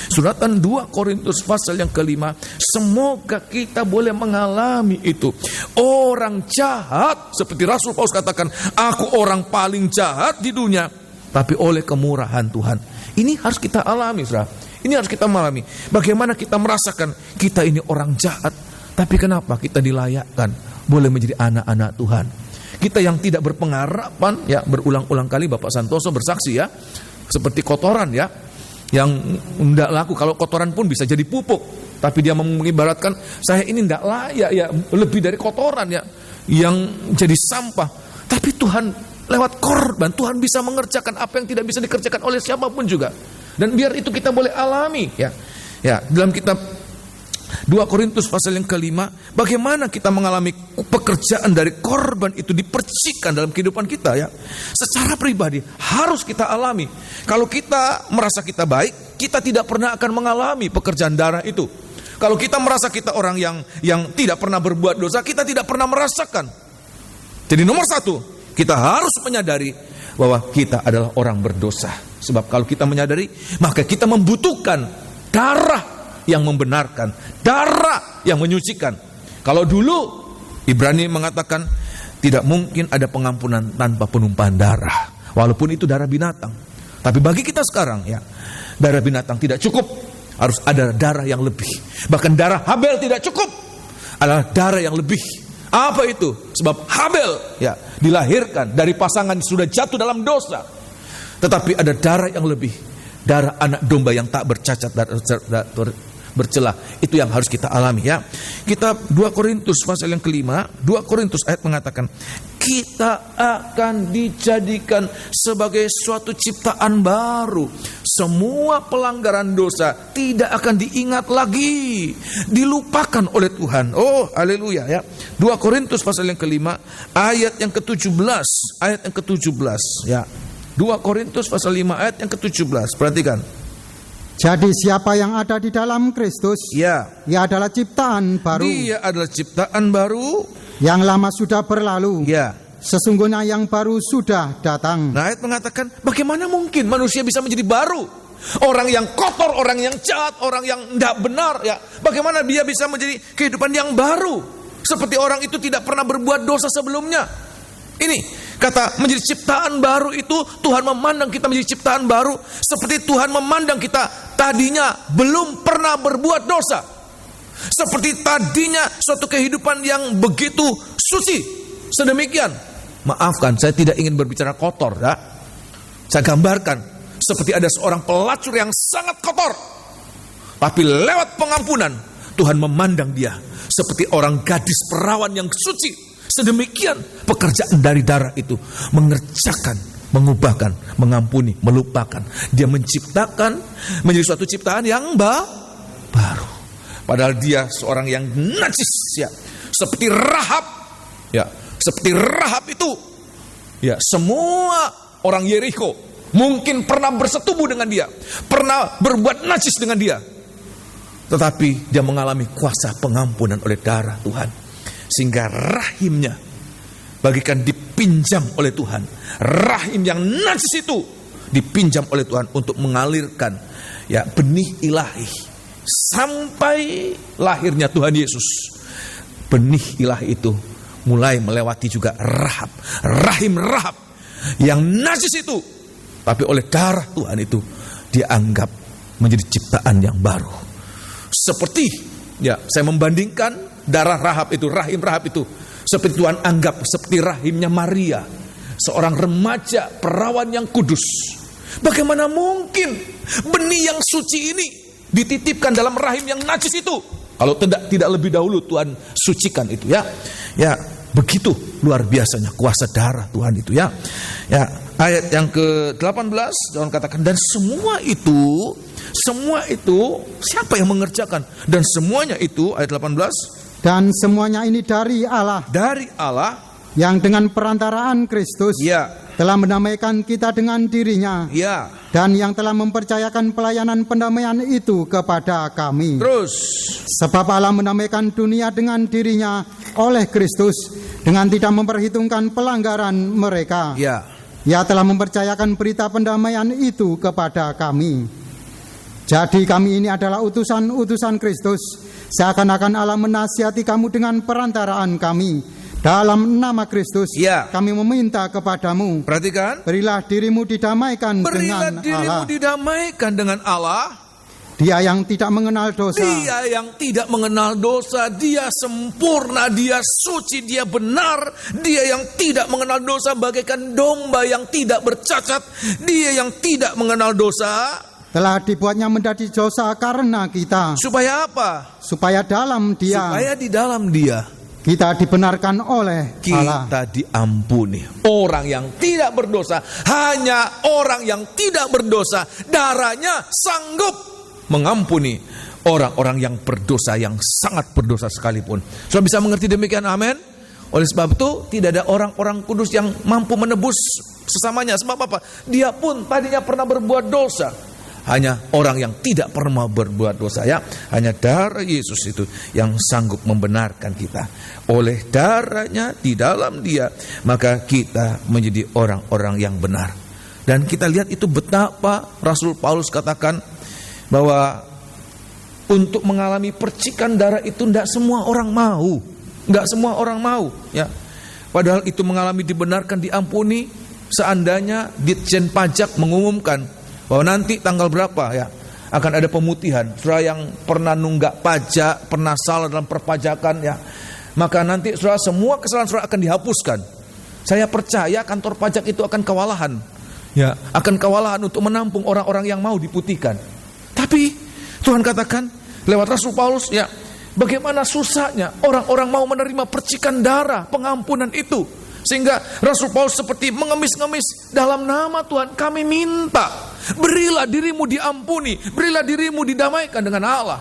suratan 2 Korintus pasal yang ke-5. Semoga kita boleh mengalami itu. Orang jahat, seperti Rasul Paulus katakan, aku orang paling jahat di dunia, tapi oleh kemurahan Tuhan. Ini harus kita alami, saudara. Ini harus kita alami. Bagaimana kita merasakan kita ini orang jahat, tapi kenapa kita dilayakkan boleh menjadi anak-anak Tuhan. Kita yang tidak berpengharapan, ya berulang-ulang kali Bapak Santoso bersaksi ya, seperti kotoran ya, yang tidak laku. Kalau kotoran pun bisa jadi pupuk, tapi dia mengibaratkan saya ini tidak layak ya, lebih dari kotoran ya, yang jadi sampah. Tapi Tuhan lewat korban, Tuhan bisa mengerjakan apa yang tidak bisa dikerjakan oleh siapapun juga. Dan biar itu kita boleh alami ya. Ya, dalam kitab 2 Korintus pasal yang ke-5, bagaimana kita mengalami pekerjaan dari korban itu dipercikkan dalam kehidupan kita ya. Secara pribadi harus kita alami. Kalau kita merasa kita baik, kita tidak pernah akan mengalami pekerjaan darah itu. Kalau kita merasa kita orang yang tidak pernah berbuat dosa, kita tidak pernah merasakan. Jadi nomor 1, kita harus menyadari bahwa kita adalah orang berdosa. Sebab kalau kita menyadari, maka kita membutuhkan darah yang membenarkan, darah yang menyucikan. Kalau dulu Ibrani mengatakan tidak mungkin ada pengampunan tanpa penumpahan darah. Walaupun itu darah binatang. Tapi bagi kita sekarang ya, darah binatang tidak cukup. Harus ada darah yang lebih. Bahkan darah Habel tidak cukup. Adalah darah yang lebih. Apa itu? Sebab Habel ya dilahirkan dari pasangan yang sudah jatuh dalam dosa. Tetapi ada darah yang lebih. Darah anak domba yang tak bercacat dan bercelah. Itu yang harus kita alami ya. Kita 2 Korintus pasal yang kelima, 2 Korintus ayat mengatakan, kita akan dijadikan sebagai suatu ciptaan baru. Semua pelanggaran dosa tidak akan diingat lagi, dilupakan oleh Tuhan. Oh, haleluya ya. 2 Korintus pasal yang kelima, ayat yang ke-17, ayat yang ke-17 ya. 2 Korintus pasal 5 ayat yang ke-17. Perhatikan. Jadi siapa yang ada di dalam Kristus, Ya, ia adalah ciptaan baru. dia adalah ciptaan baru. Yang lama sudah berlalu. Ya. Sesungguhnya yang baru sudah datang. Nah, ayat mengatakan, bagaimana mungkin manusia bisa menjadi baru? Orang yang kotor, orang yang jahat, orang yang tidak benar ya. Bagaimana dia bisa menjadi kehidupan yang baru? Seperti orang itu tidak pernah berbuat dosa sebelumnya. Ini kata menjadi ciptaan baru itu, Tuhan memandang kita menjadi ciptaan baru seperti Tuhan memandang kita tadinya belum pernah berbuat dosa. Seperti tadinya suatu kehidupan yang begitu suci. Sedemikian. Maafkan, saya tidak ingin berbicara kotor ya. Saya gambarkan seperti ada seorang pelacur yang sangat kotor. Tapi lewat pengampunan Tuhan memandang dia seperti orang gadis perawan yang suci. Sedemikian pekerjaan dari darah itu mengerjakan, mengubahkan, mengampuni, melupakan. Dia menciptakan menjadi suatu ciptaan yang baru. Padahal dia seorang yang najis ya, seperti Rahab ya, seperti Rahab itu ya. Semua orang Yeriko mungkin pernah bersetubuh dengan dia, pernah berbuat najis dengan dia, tetapi dia mengalami kuasa pengampunan oleh darah Tuhan. Sehingga rahimnya bagikan dipinjam oleh Tuhan. Rahim yang najis itu dipinjam oleh Tuhan untuk mengalirkan ya benih ilahi sampai lahirnya Tuhan Yesus. Benih ilahi itu mulai melewati juga Rahab, rahim Rahab yang najis itu, tapi oleh darah Tuhan itu dianggap menjadi ciptaan yang baru. Seperti ya, saya membandingkan darah Rahab itu, rahim Rahab itu, seperti Tuhan anggap seperti rahimnya Maria, seorang remaja perawan yang kudus. Bagaimana mungkin benih yang suci ini dititipkan dalam rahim yang najis itu? Kalau tidak lebih dahulu Tuhan sucikan itu ya. Ya, begitu luar biasanya kuasa darah Tuhan itu ya. Ya, ayat yang ke-18 Tuhan katakan, dan semua itu siapa yang mengerjakan? Dan semuanya itu, ayat 18, dan semuanya ini dari Allah. Dari Allah yang dengan perantaraan Kristus ya, telah mendamaikan kita dengan dirinya ya, dan yang telah mempercayakan pelayanan pendamaian itu kepada kami. Terus, sebab Allah mendamaikan dunia dengan dirinya oleh Kristus dengan tidak memperhitungkan pelanggaran mereka. Ya. Ia telah mempercayakan berita pendamaian itu kepada kami. Jadi kami ini adalah utusan-utusan Kristus. Seakan-akan Allah menasihati kamu dengan perantaraan kami. Dalam nama Kristus, ya, kami meminta kepadamu. Perhatikan. Berilah dirimu didamaikan dengan Allah. Berilah dirimu didamaikan dengan Allah. Dia yang tidak mengenal dosa. Dia yang tidak mengenal dosa. Dia sempurna, dia suci, dia benar. Dia yang tidak mengenal dosa bagaikan domba yang tidak bercacat. Dia yang tidak mengenal dosa telah dibuatnya menjadi dosa karena kita. Supaya apa? Supaya dalam dia, supaya di dalam dia kita dibenarkan oleh Allah. Kita diampuni. Orang yang tidak berdosa, hanya orang yang tidak berdosa, darahnya sanggup mengampuni orang-orang yang berdosa, yang sangat berdosa sekalipun. Sudah bisa mengerti demikian? Amin. Oleh sebab itu tidak ada orang-orang kudus yang mampu menebus sesamanya. Sebab apa? Dia pun tadinya pernah berbuat dosa. Hanya orang yang tidak pernah berbuat dosa ya. Hanya darah Yesus itu yang sanggup membenarkan kita. Oleh darahnya di dalam dia, maka kita menjadi orang-orang yang benar. Dan kita lihat itu betapa Rasul Paulus katakan bahwa untuk mengalami percikan darah itu tidak semua orang mau. Tidak semua orang mau ya. Padahal itu mengalami dibenarkan, diampuni seandainya Ditjen Pajak mengumumkan bahwa nanti tanggal berapa ya akan ada pemutihan, saudara yang pernah nunggak pajak, pernah salah dalam perpajakan ya, maka nanti saudara semua kesalahan saudara akan dihapuskan. Saya percaya kantor pajak itu akan kewalahan, ya, akan kewalahan untuk menampung orang-orang yang mau diputihkan. Tapi Tuhan katakan lewat Rasul Paulus, ya, bagaimana susahnya orang-orang mau menerima percikan darah, pengampunan itu. Sehingga Rasul Paulus seperti mengemis-ngemis, dalam nama Tuhan kami minta, berilah dirimu diampuni, berilah dirimu didamaikan dengan Allah.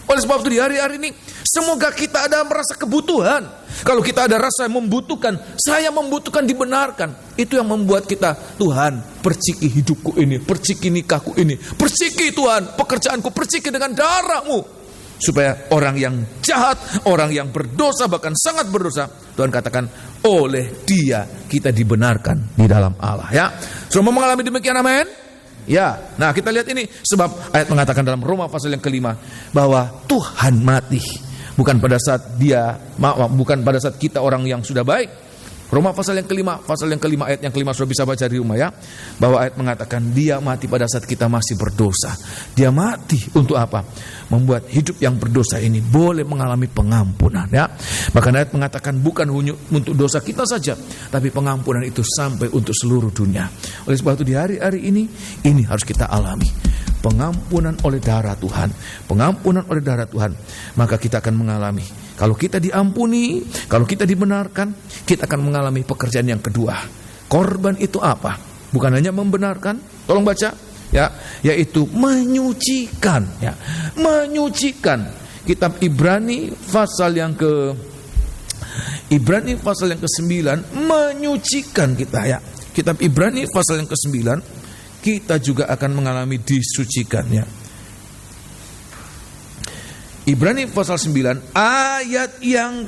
Oleh sebab itu di hari-hari ini, semoga kita ada merasa kebutuhan. Kalau kita ada rasa membutuhkan, saya membutuhkan dibenarkan. Itu yang membuat kita, Tuhan perciki hidupku ini, perciki nikahku ini, perciki Tuhan pekerjaanku, perciki dengan darah-Mu. Supaya orang yang jahat, orang yang berdosa, bahkan sangat berdosa, Tuhan katakan, oleh Dia kita dibenarkan di dalam Allah. Ya, semua mengalami demikian, amin. Ya, nah kita lihat ini, sebab ayat mengatakan dalam Roma pasal yang kelima bahwa Tuhan mati bukan pada saat bukan pada saat kita orang yang sudah baik. Roma pasal yang kelima ayat yang kelima sudah bisa baca di rumah ya, bahwa ayat mengatakan Dia mati pada saat kita masih berdosa. Dia mati untuk apa? Membuat hidup yang berdosa ini boleh mengalami pengampunan ya. Bahkan ayat mengatakan bukan hanya untuk dosa kita saja, tapi pengampunan itu sampai untuk seluruh dunia. Oleh sebab itu di hari-hari ini harus kita alami pengampunan oleh darah Tuhan, pengampunan oleh darah Tuhan. Maka kita akan mengalami, kalau kita diampuni, kalau kita dibenarkan, kita akan mengalami pekerjaan yang kedua. Korban itu apa? Bukan hanya membenarkan, tolong baca ya, yaitu menyucikan ya. Menyucikan. Kitab Ibrani pasal yang ke-9 menyucikan kita ya. Kitab Ibrani pasal yang ke-9 kita juga akan mengalami disucikan ya. Ibrani pasal 9 ayat yang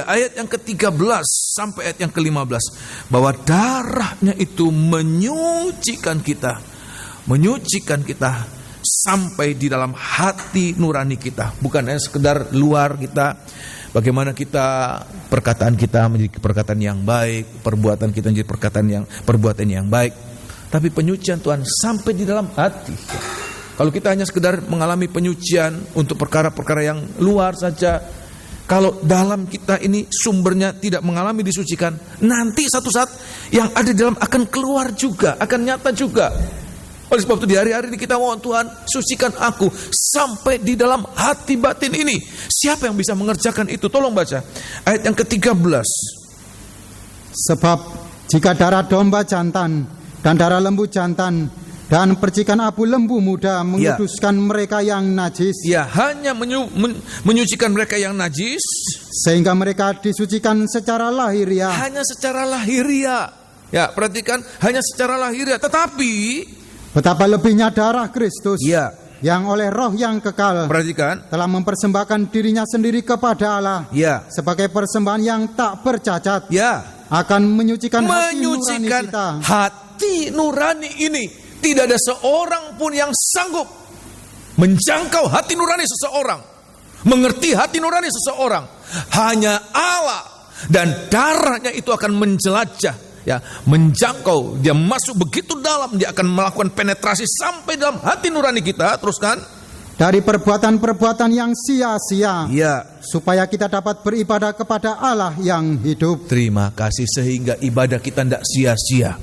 ayat yang ke-13 sampai ayat yang ke-15, bahwa darahnya itu menyucikan kita sampai di dalam hati nurani kita, bukan hanya sekedar luar kita. Bagaimana kita, perkataan kita menjadi perkataan yang baik, perbuatan kita menjadi perbuatan yang baik, tapi penyucian Tuhan sampai di dalam hati. Kalau kita hanya sekedar mengalami penyucian untuk perkara-perkara yang luar saja, kalau dalam kita ini sumbernya tidak mengalami disucikan, nanti satu saat yang ada di dalam akan keluar juga, akan nyata juga. Oleh sebab itu di hari-hari ini kita mohon Tuhan, sucikan aku sampai di dalam hati batin ini. Siapa yang bisa mengerjakan itu? Tolong baca ayat yang ke-13. Sebab jika darah domba jantan dan darah lembu jantan dan percikan abu lembu muda menguduskan mereka yang najis. Ya, hanya menyucikan mereka yang najis, sehingga mereka disucikan secara lahiriah. Hanya secara lahiriah. Ya, perhatikan, hanya secara lahiriah. Tetapi betapa lebihnya darah Kristus, ya, yang oleh roh yang kekal, perhatikan, telah mempersembahkan dirinya sendiri kepada Allah, ya, sebagai persembahan yang tak bercacat, ya, akan menyucikan hati nurani kita. Hati nurani ini tidak ada seorang pun yang sanggup menjangkau hati nurani seseorang, mengerti hati nurani seseorang. Hanya Allah, dan darahnya itu akan menjelajah, ya, menjangkau, dia masuk begitu dalam, dia akan melakukan penetrasi sampai dalam hati nurani kita. Teruskan. Dari perbuatan-perbuatan yang sia-sia, ya, supaya kita dapat beribadah kepada Allah yang hidup. Terima kasih, sehingga ibadah kita tidak sia-sia.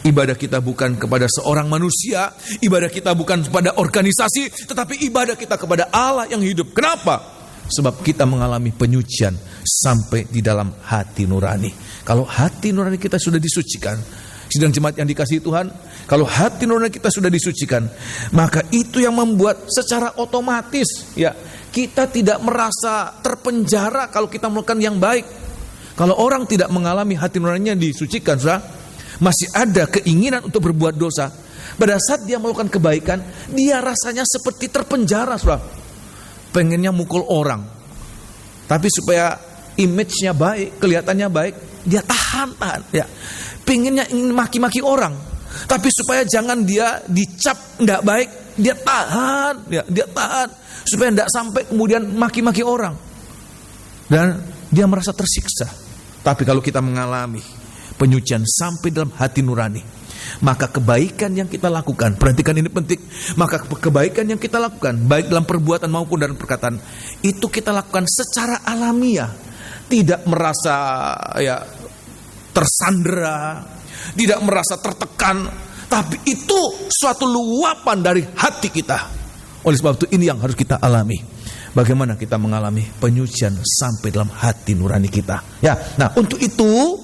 Ibadah kita bukan kepada seorang manusia, ibadah kita bukan kepada organisasi, tetapi ibadah kita kepada Allah yang hidup. Kenapa? Sebab kita mengalami penyucian sampai di dalam hati nurani. Kalau hati nurani kita sudah disucikan, sidang jemaat yang dikasihi Tuhan, kalau hati nurani kita sudah disucikan, maka itu yang membuat secara otomatis, ya, kita tidak merasa terpenjara kalau kita melakukan yang baik. Kalau orang tidak mengalami hati nuraninya disucikan, saudara, masih ada keinginan untuk berbuat dosa. Pada saat dia melakukan kebaikan, dia rasanya seperti terpenjara, saudara. Pengennya mukul orang, tapi supaya image-nya baik, kelihatannya baik, dia tahan, ya. Pengennya ingin maki-maki orang, tapi supaya jangan dia dicap tidak baik, dia tahan, ya, dia tahan supaya tidak sampai kemudian maki-maki orang, dan dia merasa tersiksa. Tapi kalau kita mengalami penyucian sampai dalam hati nurani, maka kebaikan yang kita lakukan, perhatikan ini penting, maka kebaikan yang kita lakukan, baik dalam perbuatan maupun dalam perkataan, itu kita lakukan secara alamiah, tidak merasa tersandera, tidak merasa tertekan, tapi itu suatu luapan dari hati kita. Oleh sebab itu ini yang harus kita alami. Bagaimana kita mengalami penyucian sampai dalam hati nurani kita. Ya, nah untuk itu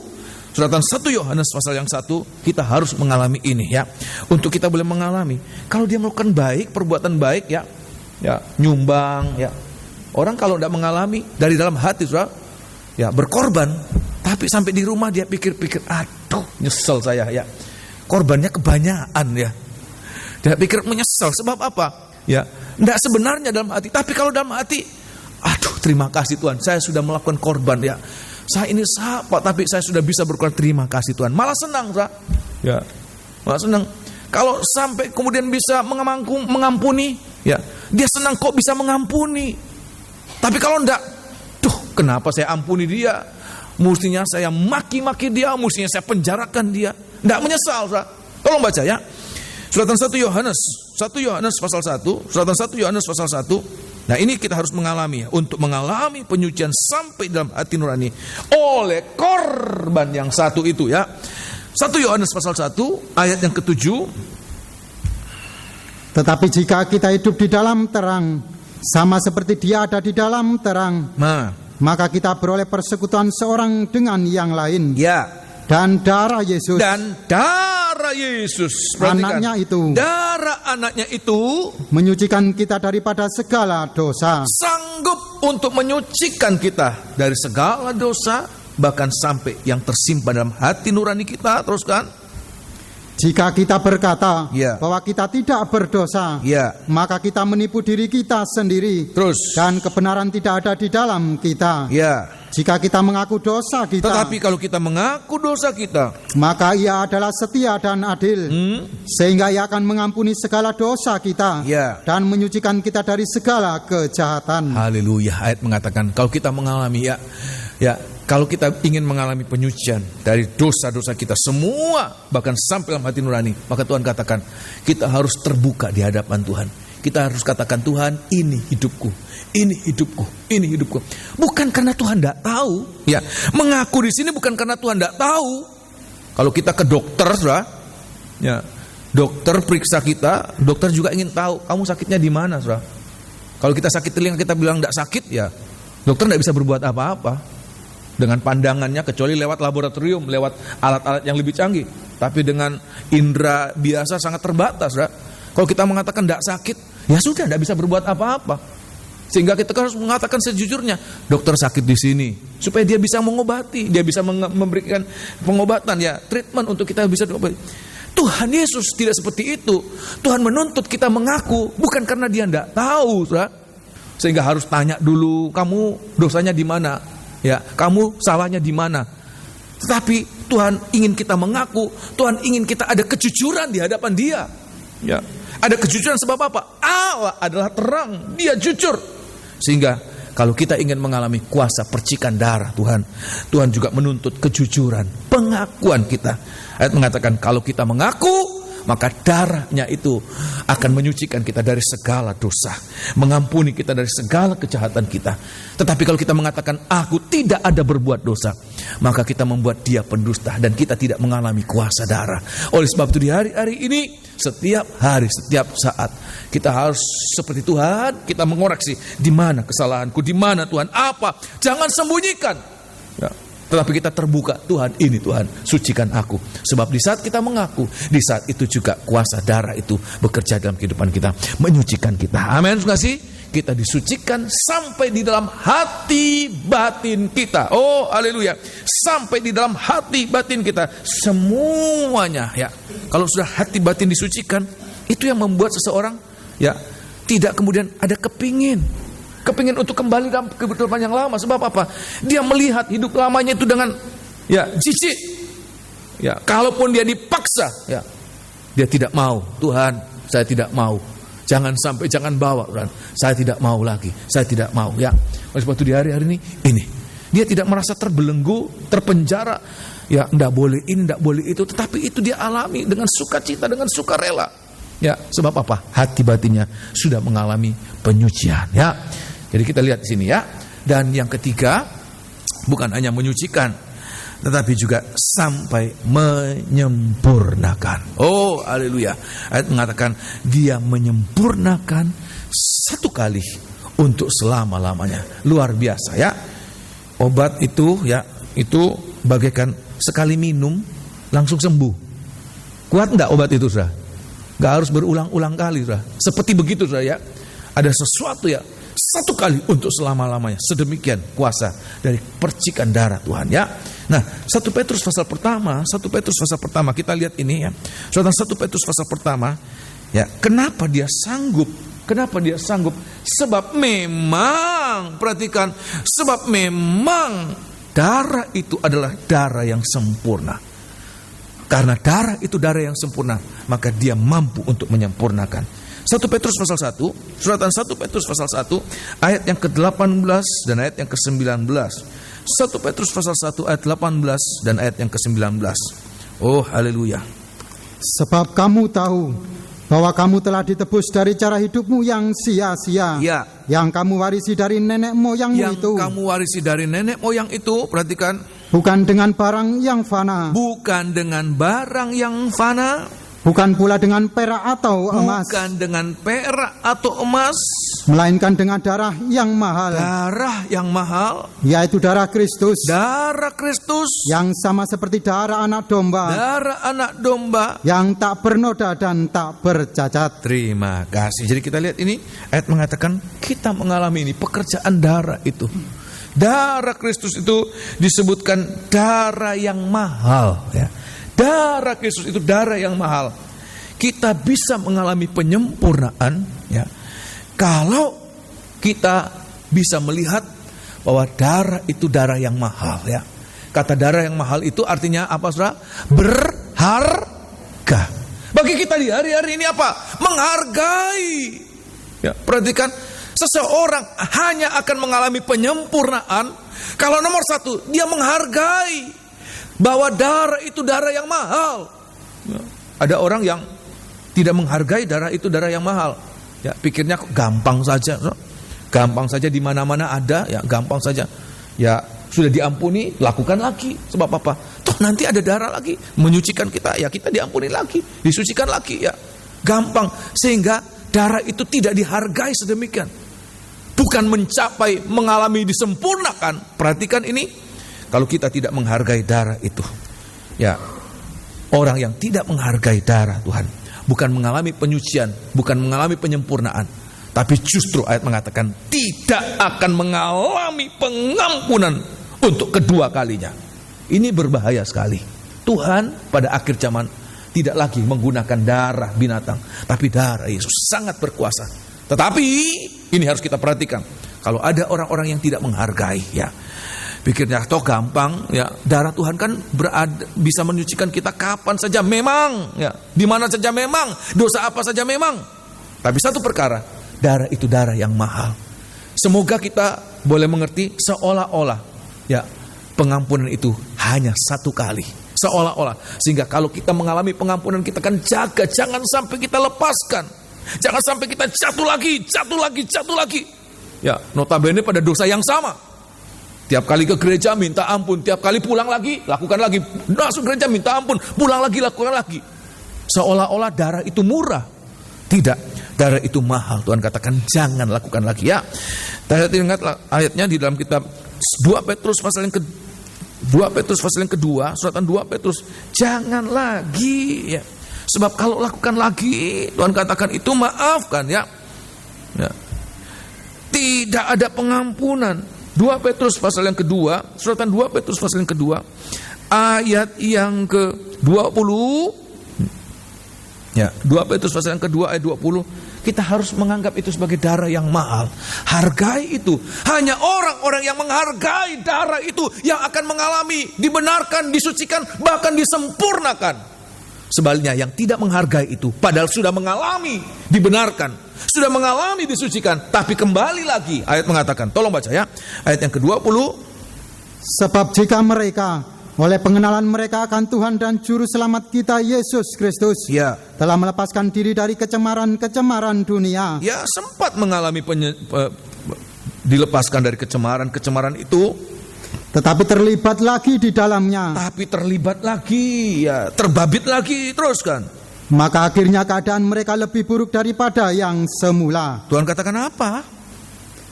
suratan 1 Yohanes pasal yang 1 kita harus mengalami ini ya. Untuk kita boleh mengalami, kalau dia melakukan baik, perbuatan baik ya nyumbang ya. Orang kalau tidak mengalami dari dalam hati berkorban, tapi sampai di rumah dia pikir-pikir, aduh nyesel saya ya. Korbannya kebanyakan ya. Dia pikir menyesal sebab apa? Ya, tidak sebenarnya dalam hati, tapi kalau dalam hati, aduh terima kasih Tuhan, saya sudah melakukan korban ya. Saya ini siapa, tapi saya sudah bisa berkorban, terima kasih Tuhan. Malah senang, ya, malah senang. Kalau sampai kemudian bisa mengampuni, ya, dia senang kok bisa mengampuni. Tapi kalau enggak, kenapa saya ampuni dia? Mestinya saya maki-maki dia, mestinya saya penjarakan dia. Enggak menyesal, tolong baca ya. Suratan 1 Yohanes pasal 1, suratan 1 Yohanes pasal 1. Nah ini kita harus mengalami ya, untuk mengalami penyucian sampai dalam hati nurani oleh korban yang satu itu ya. 1 Yohanes pasal 1 ayat yang ke-7. Tetapi jika kita hidup di dalam terang, sama seperti Dia ada di dalam terang, maka kita beroleh persekutuan seorang dengan yang lain. Ya. Dan darah Yesus, anaknya itu, darah anaknya itu menyucikan kita daripada segala dosa. Sanggup untuk menyucikan kita dari segala dosa, bahkan sampai yang tersimpan dalam hati nurani kita. Teruskan. Jika kita berkata bahwa kita tidak berdosa, maka kita menipu diri kita sendiri. Terus. Dan kebenaran tidak ada di dalam kita. Jika kita mengaku dosa kita, tetapi kalau kita mengaku dosa kita, maka Ia adalah setia dan adil, sehingga Ia akan mengampuni segala dosa kita dan menyucikan kita dari segala kejahatan. Haleluya. Ayat mengatakan kalau kita mengalami kalau kita ingin mengalami penyucian dari dosa-dosa kita semua, bahkan sampai dalam hati nurani, maka Tuhan katakan kita harus terbuka di hadapan Tuhan. Kita harus katakan, Tuhan, ini hidupku, ini hidupku, ini hidupku. Bukan karena Tuhan tidak tahu. Ya, mengaku di sini bukan karena Tuhan tidak tahu. Kalau kita ke dokter, dokter periksa kita, dokter juga ingin tahu kamu sakitnya di mana, Kalau kita sakit telinga kita bilang tidak sakit, ya dokter tidak bisa berbuat apa-apa dengan pandangannya kecuali lewat laboratorium, lewat alat-alat yang lebih canggih. Tapi dengan indera biasa sangat terbatas. Kalau kita mengatakan tidak sakit, ya sudah tidak bisa berbuat apa-apa. Sehingga kita harus mengatakan sejujurnya, dokter sakit di sini, supaya dia bisa mengobati, dia bisa memberikan pengobatan, treatment untuk kita bisa diobati. Tuhan Yesus tidak seperti itu. Tuhan menuntut kita mengaku, bukan karena dia tidak tahu, sehingga harus tanya dulu, kamu dosanya di mana? Ya, kamu salahnya di mana? Tetapi Tuhan ingin kita mengaku, Tuhan ingin kita ada kejujuran di hadapan Dia. Ya, ada kejujuran sebab apa? Allah adalah terang, Dia jujur. Sehingga kalau kita ingin mengalami kuasa percikan darah Tuhan, Tuhan juga menuntut kejujuran, pengakuan kita. Ayat mengatakan kalau kita mengaku, maka darahnya itu akan menyucikan kita dari segala dosa, mengampuni kita dari segala kejahatan kita. Tetapi kalau kita mengatakan aku tidak ada berbuat dosa, maka kita membuat dia pendusta dan kita tidak mengalami kuasa darah. Oleh sebab itu di hari-hari ini, setiap hari, setiap saat kita harus seperti Tuhan, kita mengoreksi di mana kesalahanku, di mana Tuhan apa. Jangan sembunyikan. Ya. Tetapi kita terbuka, Tuhan ini Tuhan, sucikan aku. Sebab di saat kita mengaku, di saat itu juga kuasa darah itu bekerja dalam kehidupan kita, menyucikan kita. Amin, enggak sih? Kita disucikan sampai di dalam hati batin kita. Oh, haleluya. Sampai di dalam hati batin kita. Semuanya ya. Kalau sudah hati batin disucikan, itu yang membuat seseorang tidak kemudian ada kepingin untuk kembali dalam kehidupan yang lama. Sebab apa? Dia melihat hidup lamanya itu dengan jijik. Ya, kalaupun dia dipaksa, dia tidak mau. Tuhan, saya tidak mau. Jangan sampai, jangan bawa Tuhan. Saya tidak mau lagi. Saya tidak mau. Ya, oleh sebab itu di hari-hari ini Dia tidak merasa terbelenggu, terpenjara. Ya, tidak boleh ini, tidak boleh itu. Tetapi itu dia alami dengan sukacita, dengan sukarela. Ya, sebab apa? Hati batinnya sudah mengalami penyucian. Ya, jadi kita lihat di sini ya. Dan yang ketiga, bukan hanya menyucikan, tetapi juga sampai menyempurnakan. Oh, haleluya. Ayat mengatakan dia menyempurnakan satu kali untuk selama-lamanya. Luar biasa ya. Obat itu ya, itu bagaikan sekali minum langsung sembuh. Kuat enggak obat itu, Saudara? Enggak harus berulang-ulang kali, Saudara. Seperti begitu, Saudara ya. Ada sesuatu ya, satu kali untuk selama-lamanya. Sedemikian kuasa dari percikan darah Tuhan ya. Nah, 1 Petrus pasal pertama kita lihat ini ya. 1 Petrus pasal pertama ya, kenapa dia sanggup? Kenapa dia sanggup? Sebab memang, perhatikan, sebab memang darah itu adalah darah yang sempurna. Karena darah itu darah yang sempurna, maka dia mampu untuk menyempurnakan. 1 Petrus pasal 1, suratan 1 Petrus pasal 1, ayat yang ke-18 dan ayat yang ke-19. 1 Petrus pasal 1 ayat 18 dan ayat yang ke-19. Oh, haleluya. Sebab kamu tahu bahwa kamu telah ditebus dari cara hidupmu yang sia-sia, ya, yang kamu warisi dari nenek moyangmu yang itu. Kamu warisi dari nenek moyang itu, perhatikan, bukan dengan barang yang fana, bukan dengan barang yang fana, bukan pula dengan perak atau emas, bukan dengan perak atau emas, melainkan dengan darah yang mahal, darah yang mahal, yaitu darah Kristus, darah Kristus, yang sama seperti darah anak domba, darah anak domba, yang tak bernoda dan tak bercacat. Terima kasih. Jadi kita lihat ini, ayat mengatakan kita mengalami ini, pekerjaan darah itu. Darah Kristus itu disebutkan darah yang mahal ya. Darah Kristus itu darah yang mahal. Kita bisa mengalami penyempurnaan ya, kalau kita bisa melihat bahwa darah itu darah yang mahal ya. Kata darah yang mahal itu artinya apa, Saudara? Berharga. Bagi kita di hari-hari ini apa? Menghargai. Ya, perhatikan, seseorang hanya akan mengalami penyempurnaan kalau nomor satu, dia menghargai bahwa darah itu darah yang mahal. Ya, ada orang yang tidak menghargai darah itu darah yang mahal. Ya, pikirnya kok gampang saja, gampang saja, di mana-mana ada, ya gampang saja. Ya sudah diampuni, lakukan lagi. Sebab apa? Toh nanti ada darah lagi menyucikan kita, ya kita diampuni lagi, disucikan lagi, ya gampang. Sehingga darah itu tidak dihargai sedemikian. Bukan mencapai, mengalami, disempurnakan. Perhatikan ini. Kalau kita tidak menghargai darah itu, ya orang yang tidak menghargai darah Tuhan, bukan mengalami penyucian, bukan mengalami penyempurnaan, tapi justru ayat mengatakan tidak akan mengalami pengampunan untuk kedua kalinya. Ini berbahaya sekali. Tuhan pada akhir zaman tidak lagi menggunakan darah binatang, tapi darah Yesus sangat berkuasa. Tetapi ini harus kita perhatikan. Kalau ada orang-orang yang tidak menghargai, ya pikirnya toh gampang, ya darah Tuhan kan bisa menyucikan kita kapan saja memang, ya di mana saja memang, dosa apa saja memang. Tapi satu perkara, darah itu darah yang mahal. Semoga kita boleh mengerti seolah-olah ya pengampunan itu hanya satu kali, seolah-olah, sehingga kalau kita mengalami pengampunan kita kan jaga jangan sampai kita lepaskan, jangan sampai kita jatuh lagi. Ya notabene pada dosa yang sama. Tiap kali ke gereja minta ampun, tiap kali pulang lagi lakukan lagi, masuk gereja minta ampun, pulang lagi lakukan lagi. Seolah-olah darah itu murah. Tidak, darah itu mahal. Tuhan katakan jangan lakukan lagi ya. Saya ingat ayatnya di dalam kitab 2 Petrus pasal yang kedua, suratan 2 Petrus, jangan lagi ya. Sebab kalau lakukan lagi, Tuhan katakan itu maafkan ya. Ya. Tidak ada pengampunan. 2 Petrus pasal yang kedua, suratan 2 Petrus pasal yang kedua, ayat yang ke-20. Ya, 2 Petrus pasal yang kedua ayat 20, kita harus menganggap itu sebagai darah yang mahal. Hargai itu. Hanya orang-orang yang menghargai darah itu yang akan mengalami, dibenarkan, disucikan, bahkan disempurnakan. Sebaliknya yang tidak menghargai itu, padahal sudah mengalami, dibenarkan, sudah mengalami, disucikan, tapi kembali lagi. Ayat mengatakan, tolong baca ya, ayat yang ke-20, Sebab jika mereka oleh pengenalan mereka akan Tuhan dan Juru Selamat kita Yesus Kristus Ya, telah melepaskan diri dari kecemaran-kecemaran dunia. ya sempat mengalami dilepaskan dari kecemaran itu, Tetapi terlibat lagi di dalamnya. tapi terlibat lagi, ya terbabit lagi terus kan. Maka akhirnya keadaan mereka lebih buruk daripada yang semula. Tuhan katakan apa?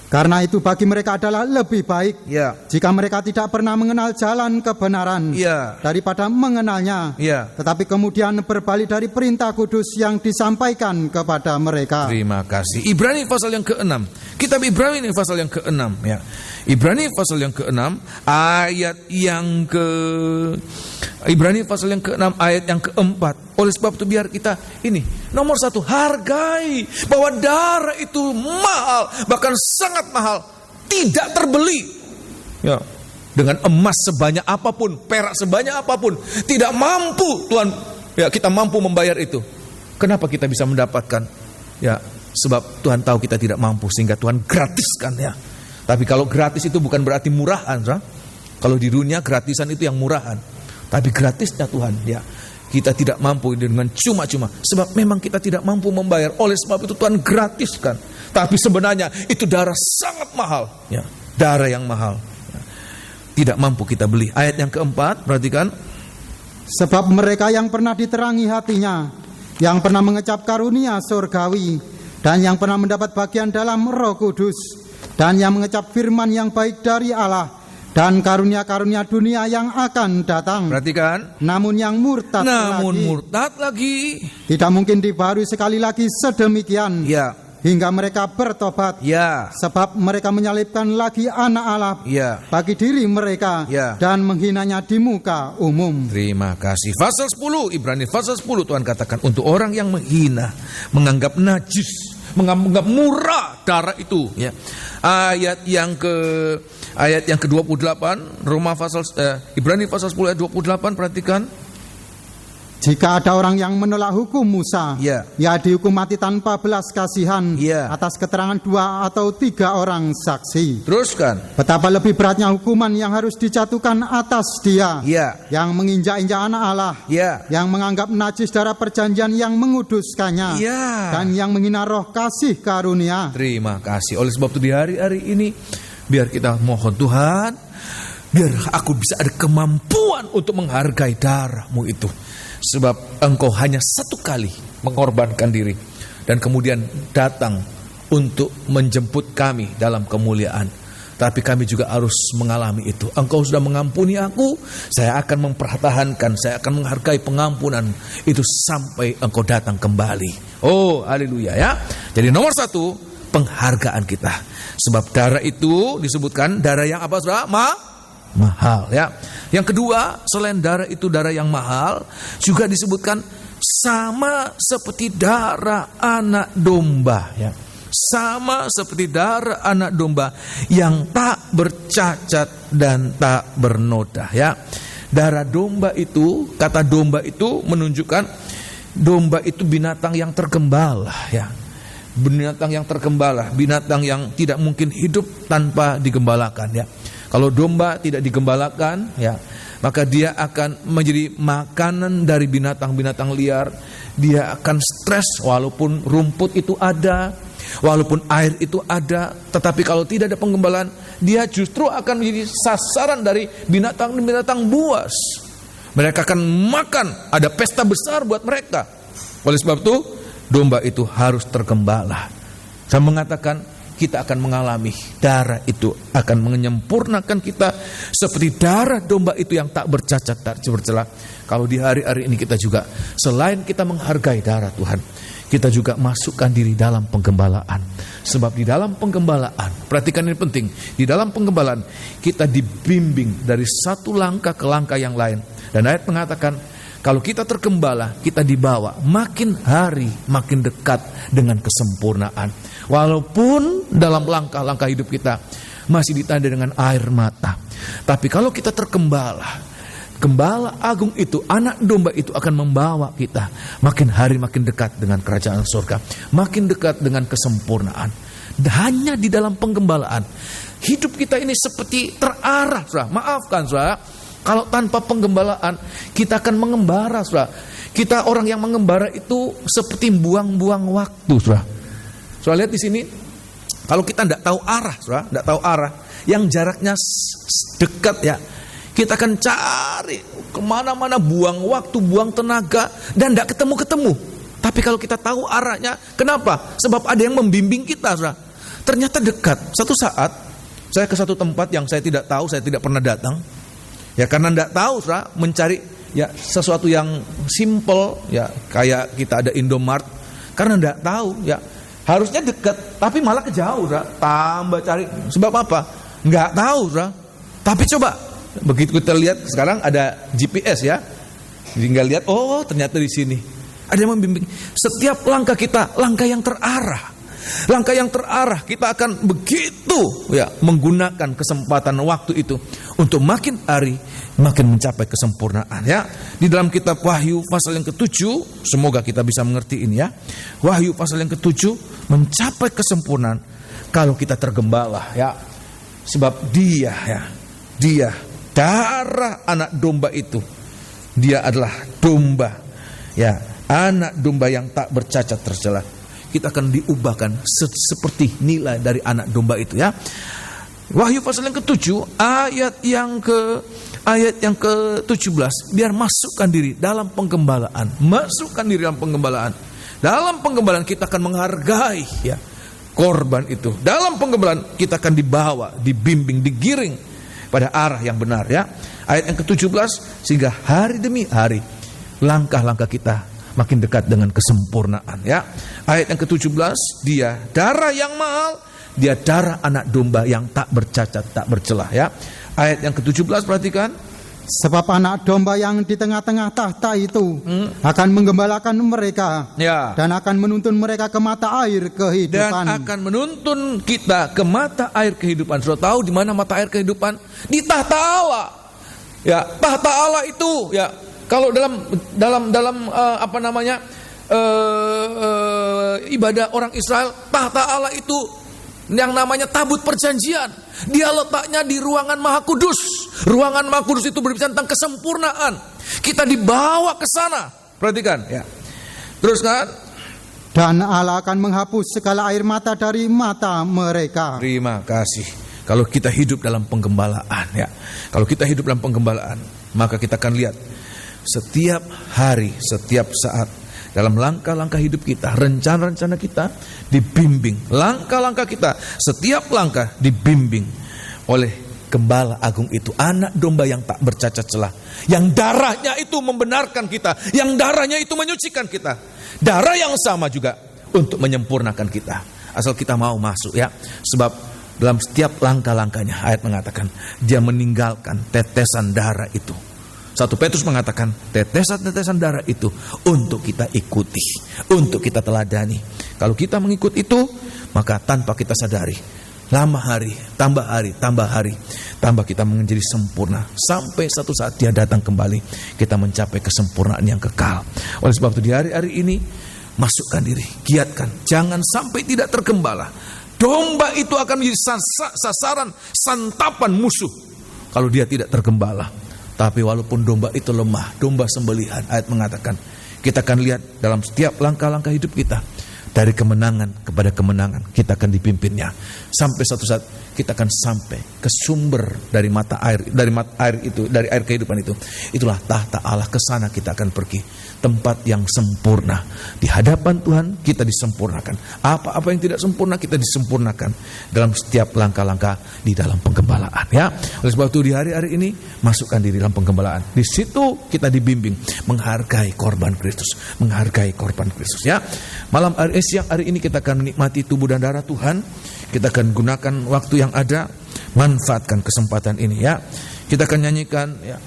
Karena itu bagi mereka adalah lebih baik Ya, jika mereka tidak pernah mengenal jalan kebenaran ya, daripada mengenalnya, ya. tetapi kemudian berbalik dari perintah kudus yang disampaikan kepada mereka. Terima kasih. Ibrani pasal yang ke-6. Kitab Ibrani pasal yang ke-6 ya. Ibrani pasal yang ke-6 ayat yang ke Ibrani pasal yang ke-6 ayat yang ke-4. Oleh sebab itu biar kita ini nomor satu, hargai bahwa darah itu mahal, bahkan sangat mahal, tidak terbeli. Ya, dengan emas sebanyak apapun, perak sebanyak apapun, tidak mampu Tuhan. Ya, kita mampu membayar itu. Kenapa kita bisa mendapatkan? Ya, sebab Tuhan tahu kita tidak mampu sehingga Tuhan gratiskan ya. Tapi kalau gratis itu bukan berarti murahan, sah? Kalau di dunia gratisan itu yang murahan. Tapi gratisnya Tuhan ya. Kita tidak mampu dengan cuma-cuma. Sebab memang kita tidak mampu membayar. Oleh sebab itu Tuhan gratiskan. Tapi sebenarnya itu darah sangat mahal ya. Darah yang mahal ya. Tidak mampu kita beli. Ayat yang keempat, perhatikan. Sebab mereka yang pernah diterangi hatinya, yang pernah mengecap karunia surgawi, dan yang pernah mendapat bagian dalam Roh Kudus, dan yang mengecap firman yang baik dari Allah, dan karunia-karunia dunia yang akan datang. Perhatikan. Namun yang murtad murtad lagi. tidak mungkin dibaharui sekali lagi sedemikian Ya, hingga mereka bertobat. ya, Sebab mereka menyalibkan lagi anak Allah ya. bagi diri mereka Ya. dan menghinanya di muka umum. Terima kasih. Pasal 10, Ibrani pasal 10 Tuhan katakan untuk orang yang menghina, menganggap najis, menganggap murah darah itu ya. Ayat yang ke-28 Ibrani pasal 10 ayat 28, perhatikan. Jika ada orang yang menolak hukum Musa, Ya. ia dihukum mati tanpa belas kasihan Ya. atas keterangan 2 atau 3 orang saksi. Teruskan. Betapa lebih beratnya hukuman yang harus dijatuhkan atas dia Ya, yang menginjak-injak anak Allah, ya, yang menganggap najis darah perjanjian yang menguduskannya, ya. dan yang menghina roh kasih karunia. Terima kasih. Oleh sebab itu di hari-hari ini biar kita mohon Tuhan, biar aku bisa ada kemampuan untuk menghargai darah-Mu itu. Sebab Engkau hanya satu kali mengorbankan diri dan kemudian datang untuk menjemput kami dalam kemuliaan. Tapi kami juga harus mengalami itu. Engkau sudah mengampuni aku, saya akan mempertahankan, saya akan menghargai pengampunan itu sampai Engkau datang kembali. Oh, haleluya ya. Jadi nomor satu, penghargaan kita. Sebab darah itu disebutkan darah yang apa saudara? Mahal ya. Yang kedua, selain darah itu darah yang mahal, juga disebutkan sama seperti darah anak domba ya. Sama seperti darah anak domba yang tak bercacat dan tak bernoda ya. Darah domba itu, kata domba itu menunjukkan domba itu binatang yang tergembala ya. Binatang yang tergembala, binatang yang tidak mungkin hidup tanpa digembalakan ya. Kalau domba tidak digembalakan ya, maka dia akan menjadi makanan dari binatang-binatang liar. Dia akan stres walaupun rumput itu ada, walaupun air itu ada, tetapi kalau tidak ada penggembalaan, dia justru akan menjadi sasaran dari binatang-binatang buas. Mereka akan makan, ada pesta besar buat mereka. Oleh sebab itu, domba itu harus tergembala. Saya mengatakan kita akan mengalami darah itu akan menyempurnakan kita seperti darah domba itu yang tak bercacat, tak bercela. Kalau di hari-hari ini kita juga selain kita menghargai darah Tuhan, kita juga masukkan diri dalam penggembalaan. Sebab di dalam penggembalaan, perhatikan ini penting, di dalam penggembalaan kita dibimbing dari satu langkah ke langkah yang lain. Dan ayat mengatakan kalau kita tergembala, kita dibawa makin hari makin dekat dengan kesempurnaan. Walaupun dalam langkah-langkah hidup kita masih ditandai dengan air mata. Tapi kalau kita tergembala, gembala agung itu, anak domba itu akan membawa kita makin hari makin dekat dengan kerajaan surga. Makin dekat dengan kesempurnaan. Hanya di dalam penggembalaan hidup kita ini seperti terarah, saudara. Maafkan, saudara. Kalau tanpa penggembalaan, kita akan mengembara, saudara. Kita orang yang mengembara itu seperti buang-buang waktu, saudara. Saudara lihat di sini, kalau kita tidak tahu arah, saudara, tidak tahu arah, yang jaraknya dekat ya, kita akan cari kemana-mana, buang waktu, buang tenaga, dan tidak ketemu-ketemu. Tapi kalau kita tahu arahnya, kenapa? Sebab ada yang membimbing kita, saudara. Ternyata dekat. Satu saat, saya ke satu tempat yang saya tidak tahu, saya tidak pernah datang. Ya karena tidak tahu, saudara, mencari ya sesuatu yang simple, ya kayak kita ada Indomart. Karena tidak tahu, ya harusnya dekat, tapi malah kejauh, saudara. Tambah cari. Sebab apa? Nggak tahu, saudara. Tapi coba, begitu kita lihat sekarang ada GPS ya. Tinggal lihat, oh ternyata di sini. Ada yang membimbing. Setiap langkah kita, langkah yang terarah. Langkah yang terarah, kita akan begitu ya menggunakan kesempatan waktu itu untuk makin hari makin mencapai kesempurnaan ya. Di dalam kitab Wahyu pasal yang ke-7, semoga kita bisa mengerti ini ya. Wahyu pasal yang ke-7, mencapai kesempurnaan kalau kita tergembala ya. Sebab dia darah anak domba itu, dia adalah domba ya, anak domba yang tak bercacat tercela. Kita akan diubahkan seperti nilai dari anak domba itu ya. Wahyu pasal yang ke-7 ayat yang ke-17, biar masukkan diri dalam penggembalaan. Masukkan diri dalam penggembalaan. Dalam penggembalaan kita akan menghargai ya korban itu. Dalam penggembalaan kita akan dibawa, dibimbing, digiring pada arah yang benar ya. Ayat yang ke-17, sehingga hari demi hari langkah-langkah kita makin dekat dengan kesempurnaan ya. Ayat yang ke-17, dia darah yang mahal, dia darah anak domba yang tak bercacat, tak bercelah ya. Ayat yang ke-17 perhatikan. Sebab anak domba yang di tengah-tengah tahta itu akan menggembalakan mereka ya, dan akan menuntun mereka ke mata air kehidupan. Dan akan menuntun kita ke mata air kehidupan. Sudah tahu di mana mata air kehidupan? Di tahta Allah. Ya, tahta Allah itu ya. Kalau dalam ibadah orang Israel, tahta Allah itu yang namanya tabut perjanjian. Dia letaknya di ruangan Maha Kudus. Ruangan Maha Kudus itu berbicara tentang kesempurnaan. Kita dibawa ke sana. Perhatikan ya. Terus kan? Dan Allah akan menghapus segala air mata dari mata mereka. Terima kasih. Kalau kita hidup dalam penggembalaan ya. Kalau kita hidup dalam penggembalaan, maka kita akan lihat setiap hari, setiap saat, dalam langkah-langkah hidup kita, rencana-rencana kita dibimbing. Langkah-langkah kita, setiap langkah dibimbing oleh Gembala Agung itu, anak domba yang tak bercacat celah, yang darahnya itu membenarkan kita, yang darahnya itu menyucikan kita. Darah yang sama juga untuk menyempurnakan kita, asal kita mau masuk ya. Sebab dalam setiap langkah-langkahnya, ayat mengatakan dia meninggalkan tetesan darah itu. 1 Petrus mengatakan tetesan-tetesan darah itu untuk kita ikuti, untuk kita teladani. Kalau kita mengikut itu, maka tanpa kita sadari, lama hari, tambah kita menjadi sempurna. Sampai satu saat dia datang kembali, kita mencapai kesempurnaan yang kekal. Oleh sebab itu di hari-hari ini, masukkan diri, giatkan, jangan sampai tidak tergembala. Domba itu akan menjadi sasaran santapan musuh kalau dia tidak tergembala. Tapi walaupun domba itu lemah, domba sembelihan, ayat mengatakan kita akan lihat dalam setiap langkah-langkah hidup kita, dari kemenangan kepada kemenangan kita akan dipimpinnya. Sampai satu saat kita akan sampai ke sumber dari mata air, dari mata air itu, dari air kehidupan itu. Itulah tahta Allah, ke sana kita akan pergi. Tempat yang sempurna. Di hadapan Tuhan kita disempurnakan. Apa-apa yang tidak sempurna kita disempurnakan dalam setiap langkah-langkah di dalam penggembalaan ya. Oleh sebab itu di hari-hari ini masukkan diri dalam penggembalaan. Di situ kita dibimbing menghargai korban Kristus, menghargai korban Kristus ya. Siang hari ini kita akan menikmati tubuh dan darah Tuhan. Kita akan gunakan waktu yang ada, manfaatkan kesempatan ini ya. Kita akan nyanyikan ya.